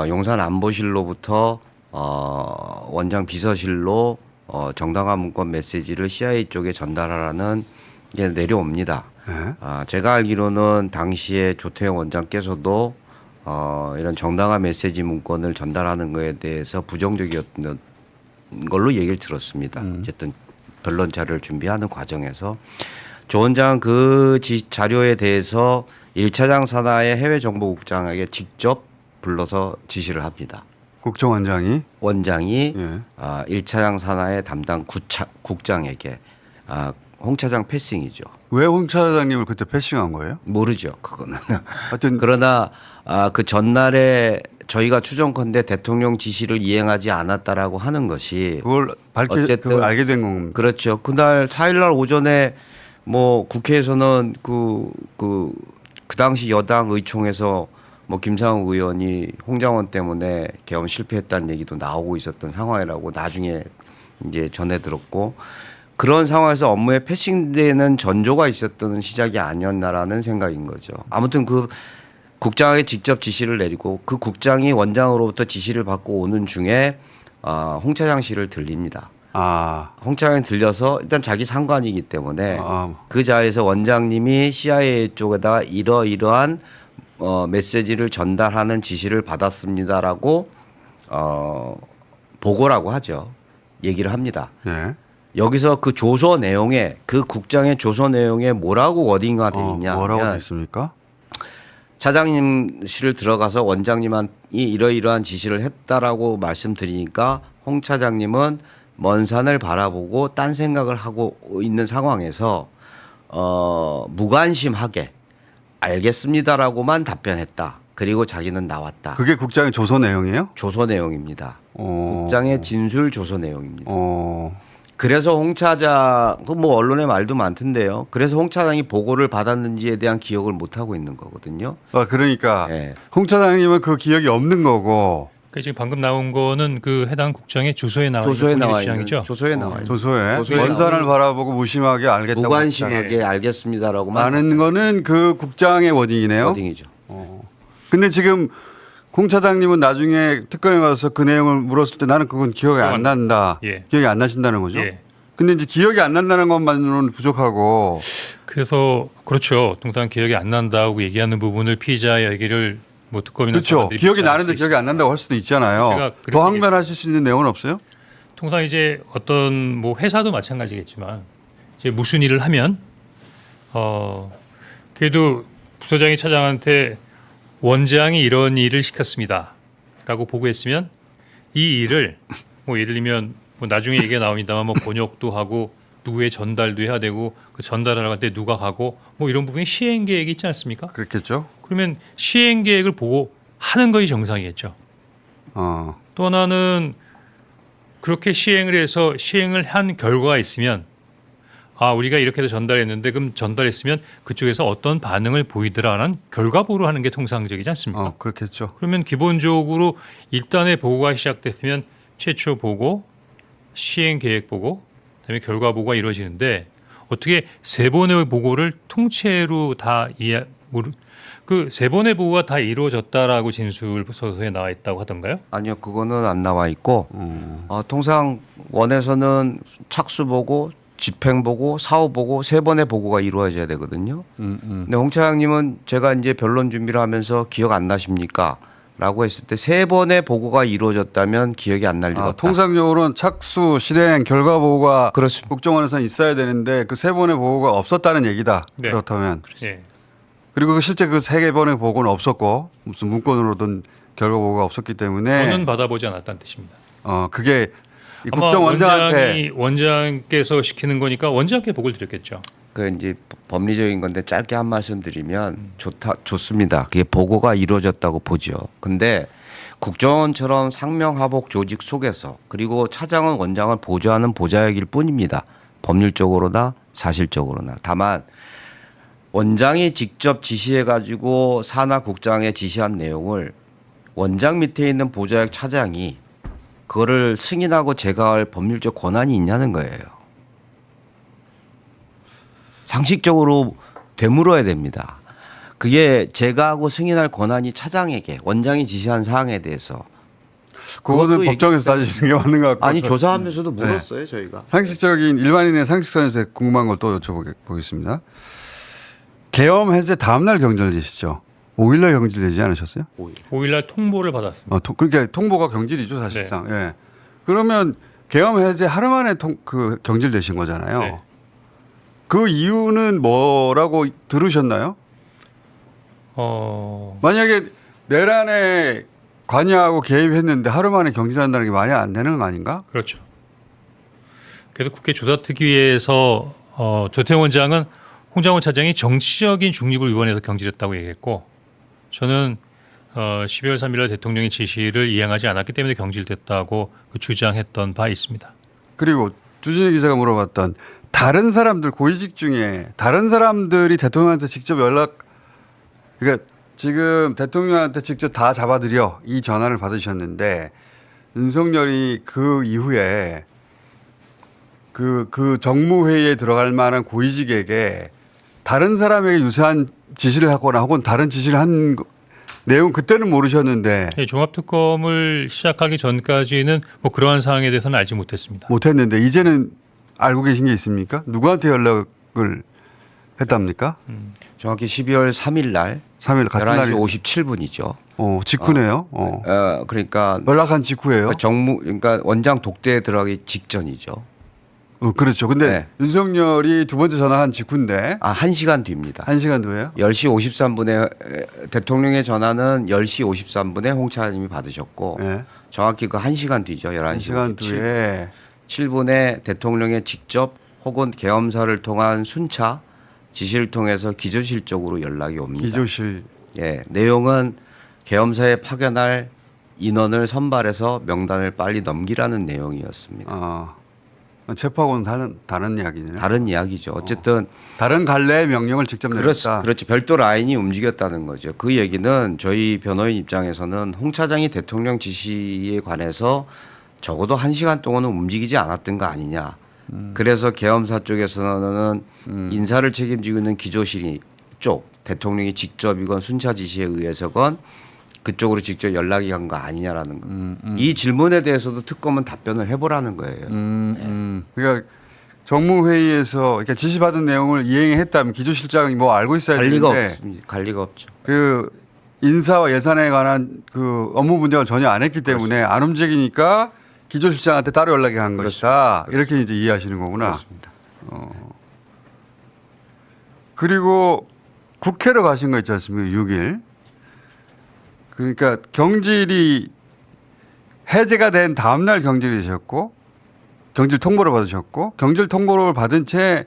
용산 안보실로부터 원장 비서실로 정당화 문건 메시지를 CIA 쪽에 전달하라는 게 내려옵니다. 네. 제가 알기로는 당시에 조태영 원장께서도 이런 정당화 메시지 문건을 전달하는 것에 대해서 부정적이었던 걸로 얘기를 들었습니다. 어쨌든 변론 자료를 준비하는 과정에서 조 원장은 그 자료에 대해서 1차장 산하의 해외정보국장에게 직접 불러서 지시를 합니다. 국정원장이 원장이 예. 1차장 산하의 담당 국장에게 홍 차장 패싱이죠. 왜 홍 차장님을 그때 패싱한 거예요? 모르죠, 그거는. 하여튼 그러나 그 전날에 저희가 추정컨대 대통령 지시를 이행하지 않았다라고 하는 것이 그걸 어쨌든 그걸 알게 된 겁니다. 그렇죠. 그날 4일날 오전에 뭐 국회에서는 그 당시 여당 의총에서 뭐 김상욱 의원이 홍장원 때문에 계엄 실패했다는 얘기도 나오고 있었던 상황이라고 나중에 이제 전해 들었고 그런 상황에서 업무에 패싱되는 전조가 있었던 시작이 아니었나라는 생각인 거죠. 아무튼 그 국장에게 직접 지시를 내리고 그 국장이 원장으로부터 지시를 받고 오는 중에 홍 차장실을 들립니다. 홍 차장이 들려서 일단 자기 상관이기 때문에 그 자리에서 원장님이 CIA 쪽에다가 이러이러한 메시지를 전달하는 지시를 받았습니다라고 보고라고 하죠. 얘기를 합니다. 예. 여기서 그 조서 내용에 그 국장의 조서 내용에 뭐라고 워딩가 돼 있냐 뭐라고 하면 돼 있습니까? 차장님실을 들어가서 원장님이 이러이러한 지시를 했다라고 말씀드리니까 홍 차장님은 먼 산을 바라보고 딴 생각을 하고 있는 상황에서 무관심하게 알겠습니다라고만 답변했다. 그리고 자기는 나왔다. 그게 국장의 조서 내용이에요? 조서 내용입니다. 국장의 진술 조서 내용입니다. 그래서 홍 차장, 뭐 언론의 말도 많던데요. 그래서 홍 차장이 보고를 받았는지에 대한 기억을 못 하고 있는 거거든요. 그러니까 네. 홍 차장님은 그 기억이 없는 거고 그 지금 방금 나온 거는 그 해당 국장의 조서에 나와 조서에 있는 나와 본인의 있는 주장이죠. 조서에 나와 있는 조서에 조서에 먼 산을 나오는 바라보고 무심하게 알겠다고 무관심하게 알겠습니다라고만 하는 거는 그 국장의 워딩이네요. 워딩이죠. 근데 지금 홍 차장님은 나중에 특검에 와서 그 내용을 물었을 때 나는 그건 기억이 안 난다. 예. 기억이 안 나신다는 거죠. 예. 근데 이제 기억이 안 난다는 것만으로는 부족하고 그래서 그렇죠. 동당 기억이 안 난다고 얘기하는 부분을 피의자의 얘기를 뭐 특검이나 그렇죠. 검사들이 기억이 비판할 나는데 수 기억이 안 난다고 할 수도 제가 있잖아요. 그렇게 더 항변하실 수 있는 내용은 없어요? 통상 이제 어떤 뭐 회사도 마찬가지겠지만 이제 무슨 일을 하면 그래도 부서장이 차장한테 원장이 이런 일을 시켰습니다라고 보고했으면 이 일을 뭐 예를 들면 뭐 나중에 얘기가 나옵니다만 뭐 번역도 하고 누구의 전달도 해야 되고 그 전달하러 갈 때 누가 가고 뭐 이런 부분이 시행 계획이 있지 않습니까? 그렇겠죠. 그러면 시행 계획을 보고 하는 것이 정상이겠죠. 또 하나는 그렇게 시행을 해서 시행을 한 결과가 있으면 우리가 이렇게 해서 전달했는데 그럼 전달했으면 그쪽에서 어떤 반응을 보이더라라는 결과 보고를 하는 게 통상적이지 않습니까? 그렇겠죠. 그러면 기본적으로 일단의 보고가 시작됐으면 최초 보고, 시행 계획 보고, 그다음에 결과 보고가 이루어지는데 어떻게 세 번의 보고를 통째로 다 그 세 번의 보고가 다 이루어졌다라고 진술서에 나와 있다고 하던가요? 아니요, 그거는 안 나와 있고 통상 원에서는 착수 보고, 집행 보고, 사후 보고 세 번의 보고가 이루어져야 되거든요. 근데 홍 차장님은 제가 이제 변론 준비를 하면서 기억 안 나십니까? 라고 했을 때 3번의 보고가 이루어졌다면 기억이 안 날 리가 없다. 통상적으로는 착수, 실행, 결과 보고가 그렇습니다. 국정원에서는 있어야 되는데 그 3번의 보고가 없었다는 얘기다. 네. 그렇다면. 예. 그리고 실제 그 3번의 보고는 없었고 무슨 문건으로든 결과 보고가 없었기 때문에 저는 받아보지 않았다는 뜻입니다. 그게 이 아마 국정원장한테 원장께서 시키는 거니까 원장께 보고를 드렸겠죠. 그 이제 법리적인 건데 짧게 한 말씀 드리면 좋습니다. 그게 보고가 이루어졌다고 보죠. 근데 국정원처럼 상명하복 조직 속에서 그리고 차장은 원장을 보좌하는 보좌역일 뿐입니다. 법률적으로나 사실적으로나. 다만 원장이 직접 지시해 가지고 산하 국장에 지시한 내용을 원장 밑에 있는 보좌역 차장이 그거를 승인하고 제거할 법률적 권한이 있냐는 거예요. 상식적으로 되물어야 됩니다. 그게 제거하고 승인할 권한이 차장에게 원장이 지시한 사항에 대해서 그것은 그것도 법정에서 따지시는 게 맞는 것 같고 아니 조사하면서도 물었어요 저희가. 상식적인 일반인의 상식선에서 궁금한 걸 또 여쭤보겠습니다. 계엄 해제 다음 날 경질되시죠? 5일날 경질되지 않으셨어요? 5일날 통보를 받았습니다. 그러니까 통보가 경질이죠 사실상. 예. 그러면 계엄 해제 하루 만에 경질되신 거잖아요. 네. 그 이유는 뭐라고 들으셨나요? 만약에 내란에 관여하고 개입했는데 하루 만에 경질한다는 게 말이 안 되는 거 아닌가? 그렇죠. 그래서 국회 조사특위에서 조태용 원장은 홍장원 차장이 정치적인 중립을 위반해서 경질했다고 얘기했고 저는 12월 3일날 대통령의 지시를 이행하지 않았기 때문에 경질됐다고 주장했던 바 있습니다. 그리고 주진희 기자가 물어봤던 다른 사람들 고위직 중에 다른 사람들이 대통령한테 직접 그러니까 지금 대통령한테 직접 다 잡아들여 이 전화를 받으셨는데 윤석열이 그 이후에 그 정무회의에 들어갈 만한 고위직에게 다른 사람에게 유사한 지시를 하거나 혹은 다른 지시를 한 내용 그때는 모르셨는데 종합특검을 시작하기 전까지는 뭐 그러한 사항에 대해서는 알지 못했습니다. 못했는데 이제는 알고 계신 게 있습니까? 누구한테 연락을 했답니까? 정확히 12월 3일 날 3일 같은 11시 날이 57분이죠. 직후네요. 그러니까 연락한 직후예요. 그러니까 원장 독대에 들어가기 직전이죠. 그렇죠. 근데 네. 윤석열이 두 번째 전화한 직후인데 1시간 뒤입니다. 1시간 뒤에요? 10시 53분에 대통령의 전화는 10시 53분에 홍 차장님이 받으셨고 네. 정확히 그 1시간 뒤죠. 11시 1시간 뒤에 7분에 대통령의 직접 혹은 계엄사를 통한 순차 지시를 통해서 기조실 쪽으로 연락이 옵니다. 기조실. 예, 내용은 계엄사에 파견할 인원을 선발해서 명단을 빨리 넘기라는 내용이었습니다. 체포하고는 다른 이야기네요. 다른 이야기죠. 어쨌든 다른 갈래의 명령을 직접 내렸다. 그렇죠. 별도 라인이 움직였다는 거죠. 그 얘기는 저희 변호인 입장에서는 홍 차장이 대통령 지시에 관해서 적어도 1시간 동안은 움직이지 않았던 거 아니냐. 그래서 계엄사 쪽에서는 인사를 책임지고 있는 기조실 쪽 대통령이 직접이건 순차 지시에 의해서건 그쪽으로 직접 연락이 간 거 아니냐라는 거. 이 질문에 대해서도 특검은 답변을 해보라는 거예요. 그러니까 정무회의에서 그러니까 지시받은 내용을 이행했다면 기조실장이 뭐 알고 있어야 갈 리가 되는데 없습니다. 갈 리가 없죠. 그 인사와 예산에 관한 그 업무 분장을 전혀 안 했기 때문에 안 움직이니까 기조실장한테 따로 연락이 간 것이다. 이렇게 이제 이해하시는 거구나. 그렇습니다. 그리고 국회로 가신 거 있지 않습니까? 6일. 그러니까 경질이 해제가 된 다음 날 경질이 되셨고 경질 통보를 받으셨고 경질 통보를 받은 채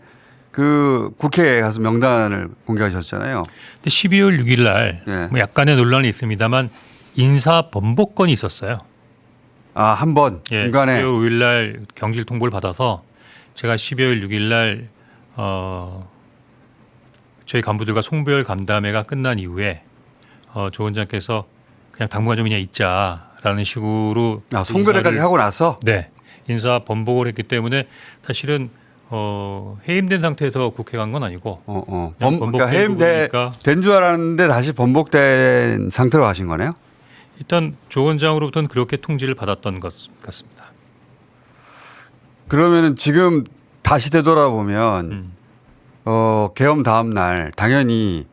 그 국회에 가서 명단을 공개하셨잖아요. 근데 12월 6일 날 예. 뭐 약간의 논란이 있습니다만 인사 번복건이 있었어요. 한 번 예, 중간에 12월 5일 날 경질 통보를 받아서 제가 12월 6일 날 저희 간부들과 송별 간담회가 끝난 이후에 조 원장께서 그냥 당분간 좀 그냥 있자라는 식으로 송별회까지 하고 나서 네 인사 번복을 했기 때문에 사실은 해임된 상태에서 국회 간 건 아니고 그냥 그러니까 번복된 부분이니까 된 줄 알았는데 다시 번복된 상태로 가신 거네요. 일단 조 원장으로부터는 그렇게 통지를 받았던 것 같습니다. 그러면은 지금 다시 되돌아보면 계엄 다음 날 당연히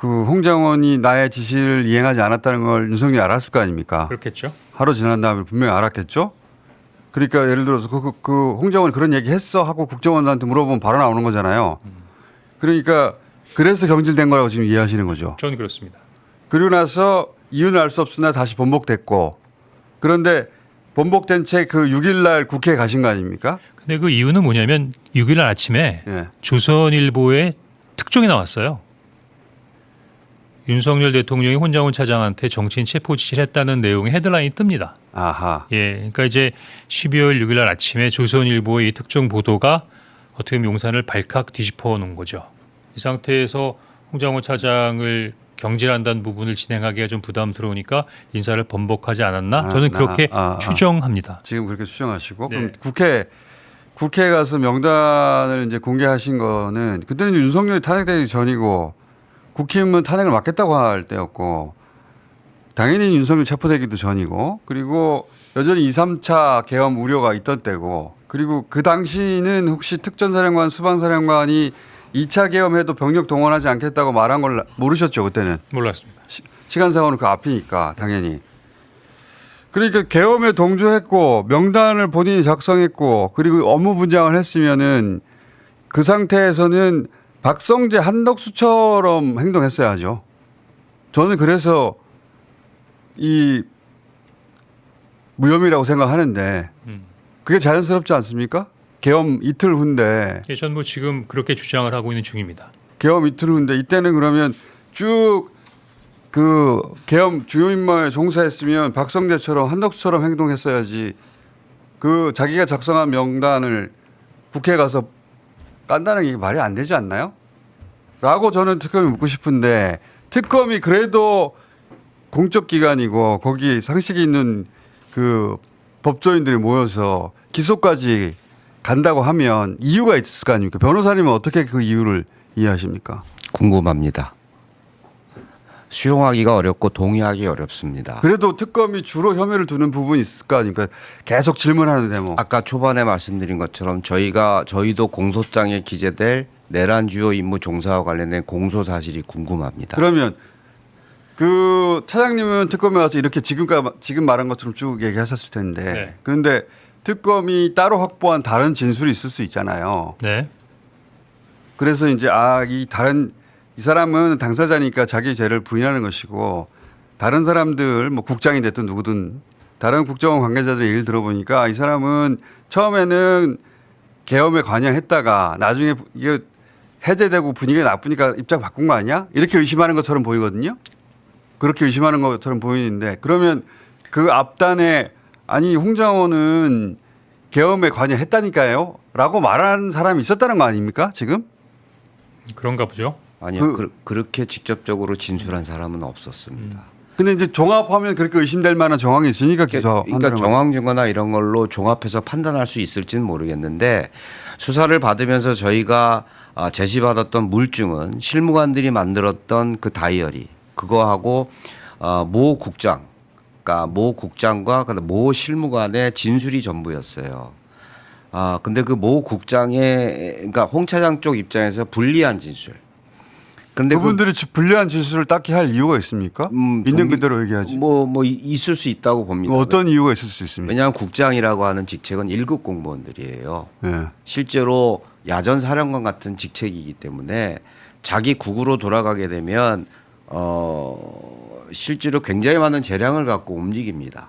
그 홍장원이 나의 지시를 이행하지 않았다는 걸 윤석열이 알았을 거 아닙니까? 그렇겠죠. 하루 지난 다음에 분명히 알았겠죠. 그러니까 예를 들어서 그 홍장원이 그런 얘기 했어 하고 국정원한테 물어보면 바로 나오는 거잖아요. 그러니까 그래서 경질된 거라고 지금 이해하시는 거죠. 저는 그렇습니다. 그리고 그리고 나서 이유는 알 수 없으나 다시 번복됐고 그런데 번복된 채 그 6일 날 국회에 가신 거 아닙니까? 근데 그 이유는 뭐냐면 6일 날 아침에 예. 조선일보에 특종이 나왔어요. 윤석열 대통령이 홍장원 차장한테 정치인 체포 지시를 했다는 내용의 헤드라인이 뜹니다. 아하. 예, 그러니까 이제 12월 6일 날 아침에 조선일보의 이 특종 보도가 어떻게 보면 용산을 발칵 뒤집어 놓은 거죠. 이 상태에서 홍장원 차장을 경질한다는 부분을 진행하기가 좀 부담스러우니까 인사를 번복하지 않았나? 저는 그렇게 추정합니다. 지금 그렇게 추정하시고 네. 그럼 국회에 가서 명단을 이제 공개하신 거는 그때는 윤석열이 탄핵되기 전이고 국힘은 탄핵을 막겠다고 할 때였고 당연히 윤석열 체포되기도 전이고 그리고 여전히 2, 3차 계엄 우려가 있던 때고 그리고 그 당시는 혹시 특전사령관, 수방사령관이 2차 계엄해도 병력 동원하지 않겠다고 말한 걸 모르셨죠 그때는. 몰랐습니다. 시간상으로는 그 앞이니까 당연히. 그러니까 계엄에 동조했고 명단을 본인이 작성했고 그리고 업무 분장을 했으면은 그 상태에서는 박성재 한덕수처럼 행동했어야죠. 저는 그래서 이 무혐의라고 생각하는데 그게 자연스럽지 않습니까? 계엄 이틀 후인데 예, 저는 뭐 지금 그렇게 주장을 하고 있는 중입니다. 계엄 이틀 후인데 이때는 그러면 쭉 그 계엄 주요 임무에 종사했으면 박성재처럼 한덕수처럼 행동했어야지 그 자기가 작성한 명단을 국회에 가서 깐다는 게 말이 안 되지 않나요? 라고 저는 특검이 묻고 싶은데 특검이 그래도 공적 기관이고 거기 상식이 있는 그 법조인들이 모여서 기소까지 간다고 하면 이유가 있을 거 아닙니까? 변호사님은 어떻게 그 이유를 이해하십니까? 궁금합니다. 수용하기가 어렵고 동의하기 어렵습니다. 그래도 특검이 주로 혐의를 두는 부분이 있을 거 아닙니까? 계속 질문하는 대목. 아까 초반에 말씀드린 것처럼 저희도 공소장에 기재될 내란 주요 임무 종사와 관련된 공소 사실이 궁금합니다. 그러면 그 차장님은 특검에 와서 이렇게 지금 말한 것처럼 쭉 얘기하셨을 텐데 네. 그런데 특검이 따로 확보한 다른 진술이 있을 수 있잖아요. 네. 그래서 이제 이 사람은 당사자니까 자기 죄를 부인하는 것이고 다른 사람들 뭐 국장이 됐든 누구든 다른 국정원 관계자들의 얘기를 들어보니까 이 사람은 처음에는 계엄에 관여했다가 나중에 이게 해제되고 분위기가 나쁘니까 입장 바꾼 거 아니야? 이렇게 의심하는 것처럼 보이거든요. 그렇게 의심하는 것처럼 보이는데 그러면 그 앞단에 아니 홍장원은 계엄에 관여했다니까요 라고 말하는 사람이 있었다는 거 아닙니까 지금? 그런가 보죠. 아니요. 그렇게 직접적으로 진술한 사람은 없었습니다. 근데 이제 종합하면 그렇게 의심될 만한 정황이 있으니까 기소한다는 그러니까 정황 증거나 이런 걸로 종합해서 판단할 수 있을지는 모르겠는데 수사를 받으면서 저희가 제시받았던 물증은 실무관들이 만들었던 그 다이어리 그거하고 모 국장 그러니까 모 국장과 모 실무관의 진술이 전부였어요. 근데 그 모 국장의 그러니까 홍 차장 쪽 입장에서 불리한 진술. 그런데 그분들이 불리한 진술을 딱히 할 이유가 있습니까? 있는 그대로 얘기하지. 뭐 있을 수 있다고 봅니다. 어떤 이유가 있을 수 있습니까? 왜냐하면 국장이라고 하는 직책은 1급 공무원들이에요. 네. 실제로 야전 사령관 같은 직책이기 때문에 자기 국으로 돌아가게 되면 실제로 굉장히 많은 재량을 갖고 움직입니다.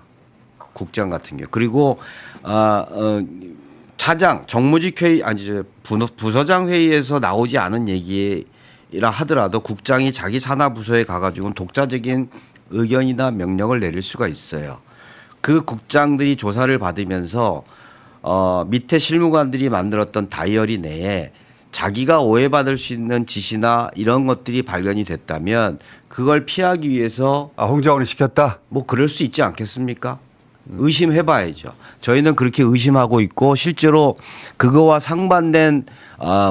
국장 같은 경우. 그리고 차장 정무직 회의 부서장 회의에서 나오지 않은 얘기라 하더라도 국장이 자기 산하 부서에 가가지고는 독자적인 의견이나 명령을 내릴 수가 있어요. 그 국장들이 조사를 받으면서 밑에 실무관들이 만들었던 다이어리 내에 자기가 오해받을 수 있는 지시나 이런 것들이 발견이 됐다면 그걸 피하기 위해서 홍장원이 시켰다? 뭐 그럴 수 있지 않겠습니까? 의심해봐야죠. 저희는 그렇게 의심하고 있고 실제로 그거와 상반된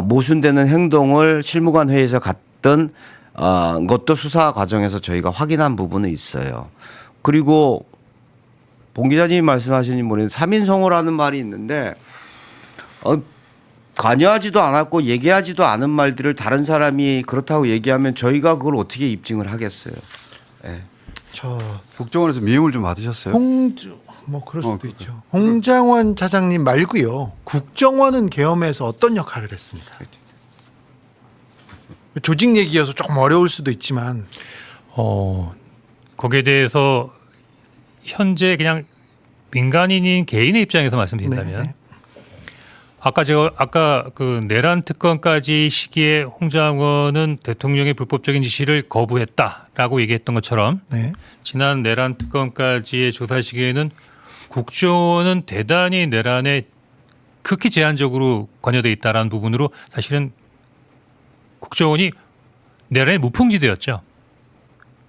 모순되는 행동을 실무관 회의에서 갔던 것도 수사 과정에서 저희가 확인한 부분은 있어요. 그리고 봉 기자님이 말씀하시는 모르는 3인성호라는 말이 있는데 관여하지도 않았고 얘기하지도 않은 말들을 다른 사람이 그렇다고 얘기하면 저희가 그걸 어떻게 입증을 하겠어요. 예. 저 국정원에서 미움을 좀 받으셨어요? 뭐 그럴 수도 있죠. 홍장원 차장님 말고요. 국정원은 계엄에서 어떤 역할을 했습니까? 조직 얘기여서 조금 어려울 수도 있지만 거기에 대해서 현재 그냥 민간인인 개인의 입장에서 말씀드린다면 네. 아까 그 내란 특검까지 시기에 홍장원은 대통령의 불법적인 지시를 거부했다라고 얘기했던 것처럼 네. 지난 내란 특검까지의 조사 시기에는 국정원은 대단히 내란에 극히 제한적으로 관여돼 있다라는 부분으로 사실은 국정원이 내란의 무풍지대였죠.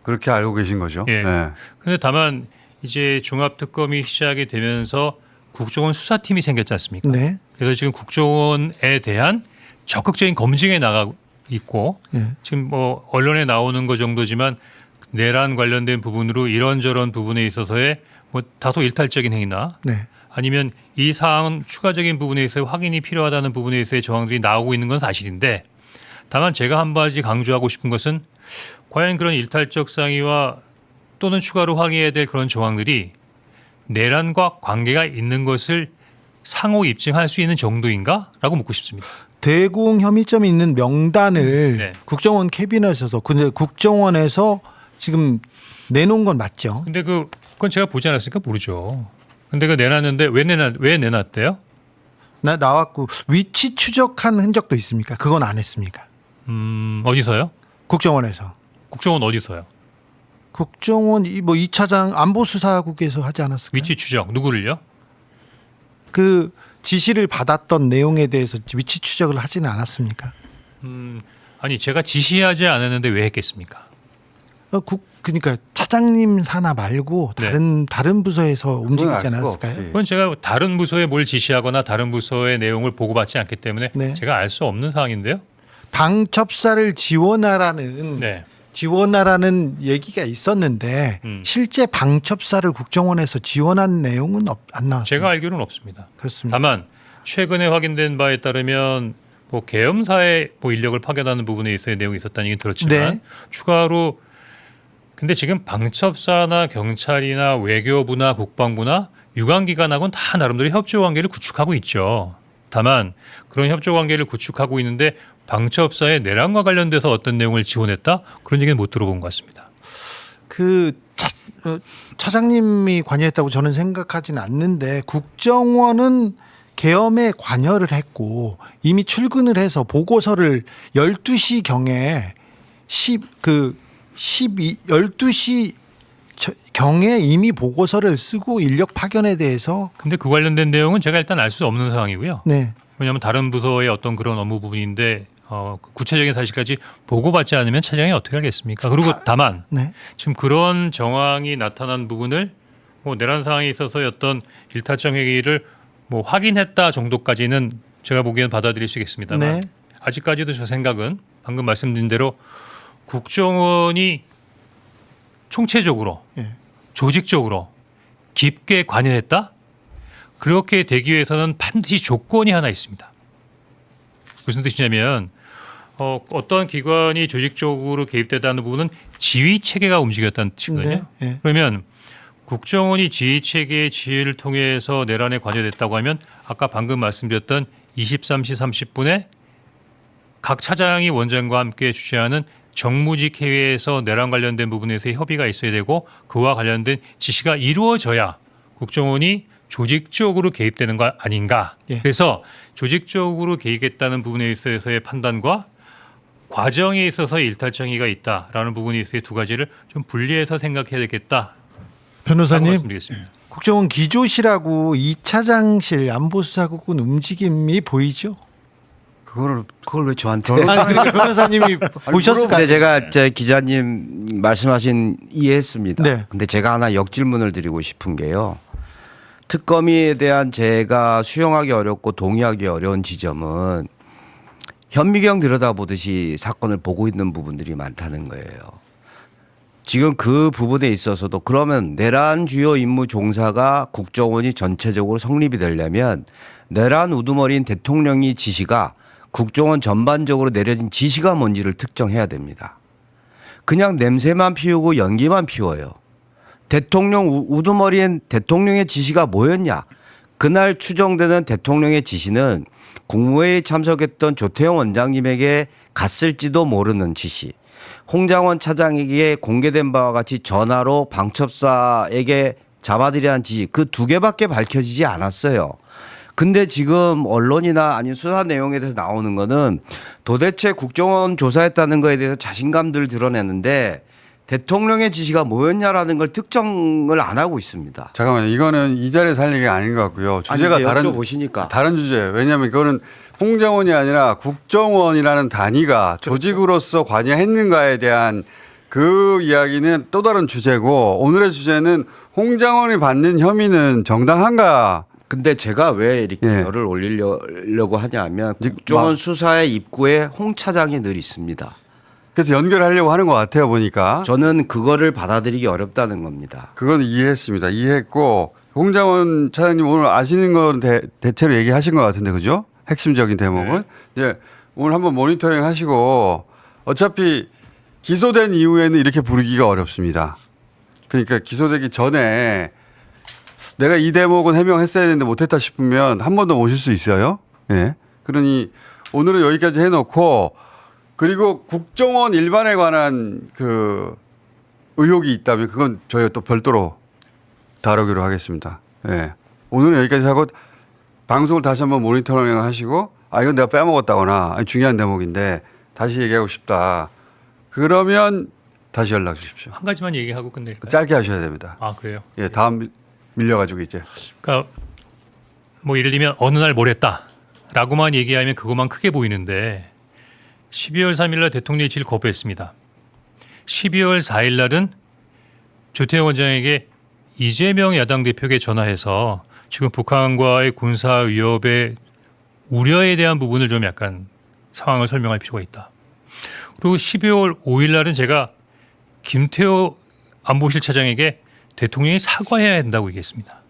그렇게 알고 계신 거죠? 예. 네. 그런데 다만 이제 종합특검이 시작이 되면서 국정원 수사팀이 생겼지 않습니까? 네. 그래서 지금 국정원에 대한 적극적인 검증에 나가고 있고 네. 지금 뭐 언론에 나오는 것 정도지만 내란 관련된 부분으로 이런저런 부분에 있어서의 뭐 다소 일탈적인 행위나 네. 아니면 이 사항은 추가적인 부분에 있어 확인이 필요하다는 부분에 있어의 정황들이 나오고 있는 건 사실인데 다만 제가 한 가지 강조하고 싶은 것은 과연 그런 일탈적 상의와 또는 추가로 확인해야 될 그런 정황들이 내란과 관계가 있는 것을 상호 입증할 수 있는 정도인가라고 묻고 싶습니다. 대공 혐의점이 있는 명단을 네. 국정원 캐비넷에서 근데 국정원에서 지금 내놓은 건 맞죠? 근데 그건 제가 보지 않았으니까 모르죠. 근데 그 내놨는데 왜 내놨대요? 나왔고 위치 추적한 흔적도 있습니까? 그건 안 했습니까? 어디서요? 국정원에서. 국정원 어디서요? 국정원 뭐 2차장 안보수사국에서 하지 않았을까요? 위치 추적 누구를요? 그 지시를 받았던 내용에 대해서 위치 추적을 하지는 않았습니까? 아니 제가 지시하지 않았는데 왜 했겠습니까? 그러니까 차장님 산하 말고 네. 다른 부서에서 움직이지 알 수가 않았을까요? 없지. 그건 제가 다른 부서에 뭘 지시하거나 다른 부서의 내용을 보고받지 않기 때문에 네. 제가 알 수 없는 사항인데요. 방첩사를 지원하라는 네. 얘기가 있었는데 음. 실제 방첩사를 국정원에서 지원한 내용은 안 나왔습니다. 제가 알기로는 없습니다. 그렇습니다. 다만 최근에 확인된 바에 따르면 뭐 계엄사에 뭐 인력을 파견하는 부분에 있어야 내용이 있었다는 얘기 들었지만 네. 추가로 근데 지금 방첩사나 경찰이나 외교부나 국방부나 유관기관하고는 다 나름대로 협조 관계를 구축하고 있죠. 다만 그런 협조 관계를 구축하고 있는데 방첩사의 내란과 관련돼서 어떤 내용을 지원했다? 그런 얘기는 못 들어본 것 같습니다. 차장님이 관여했다고 저는 생각하지는 않는데 국정원은 계엄에 관여를 했고 이미 출근을 해서 보고서를 12시 경에 12시 경에 이미 보고서를 쓰고 인력 파견에 대해서 근데 그 관련된 내용은 제가 일단 알 수 없는 상황이고요. 네. 왜냐하면 다른 부서의 어떤 그런 업무 부분인데 구체적인 사실까지 보고받지 않으면 차장이 어떻게 알겠습니까? 그리고 다만 네. 지금 그런 정황이 나타난 부분을 뭐 내란 상황에 있어서의 어떤 일타적 행위를 뭐 확인했다 정도까지는 제가 보기에는 받아들일 수 있겠습니다만 네. 아직까지도 저 생각은 방금 말씀드린 대로 국정원이 총체적으로 예. 조직적으로 깊게 관여했다? 그렇게 되기 위해서는 반드시 조건이 하나 있습니다. 무슨 뜻이냐면 어떤 기관이 조직적으로 개입되다는 부분은 지휘 체계가 움직였다는 뜻이거든요. 네. 예. 그러면 국정원이 지휘 체계의 지휘를 통해서 내란에 관여됐다고 하면 아까 방금 말씀드렸던 23시 30분에 각 차장이 원장과 함께 주재하는 정무직 회의에서 내란 관련된 부분에서의 협의가 있어야 되고 그와 관련된 지시가 이루어져야 국정원이 조직적으로 개입되는 거 아닌가. 예. 그래서 조직적으로 개입했다는 부분에 있어서의 판단과 과정에 있어서의 일탈정의가 있다라는 부분에 있어서 두 가지를 좀 분리해서 생각해야 되겠다. 변호사님 말씀드리겠습니다. 국정원 기조실하고 2차장실 안보수사국은 움직임이 보이죠? 그걸 왜 저한테? 아니 그러니까 변호사님이 보셨을 거 근데 아니에요? 제가 제 기자님 말씀하신 이해했습니다. 네. 근데 제가 하나 역질문을 드리고 싶은 게요. 특검에 대한 제가 수용하기 어렵고 동의하기 어려운 지점은 현미경 들여다보듯이 사건을 보고 있는 부분들이 많다는 거예요. 지금 그 부분에 있어서도 그러면 내란 주요 임무 종사가 국정원이 전체적으로 성립이 되려면 내란 우두머리인 대통령이 지시가 국정원 전반적으로 내려진 지시가 뭔지를 특정해야 됩니다. 그냥 냄새만 피우고 연기만 피워요. 대통령 우두머리인 대통령의 지시가 뭐였냐? 그날 추정되는 대통령의 지시는 국무회의에 참석했던 조태영 원장님에게 갔을지도 모르는 지시. 홍장원 차장에게 공개된 바와 같이 전화로 방첩사에게 잡아들이라는 지시 그 두 개밖에 밝혀지지 않았어요. 근데 지금 언론이나 아니면 수사 내용에 대해서 나오는 거는 도대체 국정원 조사했다는 거에 대해서 자신감들 드러내는데 대통령의 지시가 뭐였냐라는 걸 특정을 안 하고 있습니다. 잠깐만요. 이거는 이 자리에서 할 얘기가 아닌 것 같고요. 주제가 보시니까 다른 주제예요. 왜냐하면 이거는 홍장원이 아니라 국정원이라는 단위가 조직으로서 관여했는가에 대한 그 이야기는 또 다른 주제고 오늘의 주제는 홍장원이 받는 혐의는 정당한가. 근데 제가 왜 이렇게 예. 열을 올리려고 하냐면 국정원 수사의 입구에 홍 차장이 늘 있습니다. 그래서 연결하려고 하는 것 같아요. 보니까. 저는 그거를 받아들이기 어렵다는 겁니다. 그건 이해했습니다. 이해했고 홍장원 차장님 오늘 아시는 건 대체로 얘기하신 것 같은데 그죠? 핵심적인 대목은 이제 오늘 한번 모니터링 하시고 어차피 기소된 이후에는 이렇게 부르기가 어렵습니다. 그러니까 기소되기 전에 내가 이 대목은 해명했어야 되는데 못했다 싶으면 한 번 더 모실 수 있어요. 예. 그러니 오늘은 여기까지 해놓고 그리고 국정원 일반에 관한 그 의혹이 있다면 그건 저희가 또 별도로 다루기로 하겠습니다. 예. 오늘은 여기까지 하고 방송을 다시 한번 모니터링 하시고 이건 내가 빼먹었다거나 아니, 중요한 대목인데 다시 얘기하고 싶다. 그러면 다시 연락 주십시오. 한 가지만 얘기하고 끝낼까요? 짧게 하셔야 됩니다. 아 그래요? 예, 다음 밀려가지고 이제. 그러니까 뭐 예를 들면 어느 날 뭘 했다라고만 얘기하면 그것만 크게 보이는데 12월 3일 날 대통령이 지시를 거부했습니다. 12월 4일 날은 조태영 원장에게 이재명 야당 대표에게 전화해서 지금 북한과의 군사 위협의 우려에 대한 부분을 좀 약간 상황을 설명할 필요가 있다. 그리고 12월 5일 날은 제가 김태호 안보실 차장에게 대통령이 사과해야 한다고 얘기했습니다.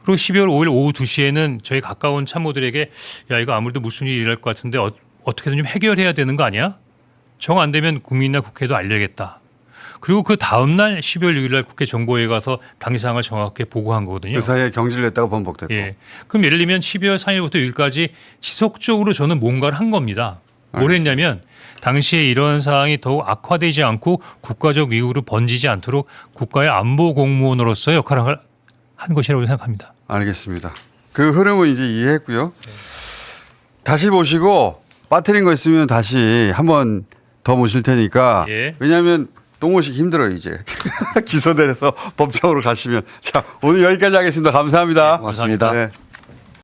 그리고 12월 5일 오후 2시에는 저희 가까운 참모들에게 야 이거 아무래도 무슨 일이 일어날 것 같은데 어떻게든 좀 해결해야 되는 거 아니야? 정 안 되면 국민이나 국회에도 알려야겠다. 그리고 그 다음 날 12월 6일 날 국회 정보회에 가서 당시 상황을 정확하게 보고한 거거든요. 그 사이에 경질을 했다고 번복됐고. 예. 그럼 예를 들면 12월 3일부터 6일까지 지속적으로 저는 뭔가를 한 겁니다. 뭘 했냐면 당시에 이런 상황이 더욱 악화되지 않고 국가적 위기로 번지지 않도록 국가의 안보 공무원으로서 역할을 한 것이라고 생각합니다. 알겠습니다. 그 흐름은 이제 이해했고요. 다시 보시고 빠뜨린 거 있으면 다시 한번 더 모실 테니까. 예. 왜냐하면 또 모시기 힘들어요 이제. 기소돼서 법정으로 가시면. 자 오늘 여기까지 하겠습니다. 감사합니다. 고맙습니다. 네.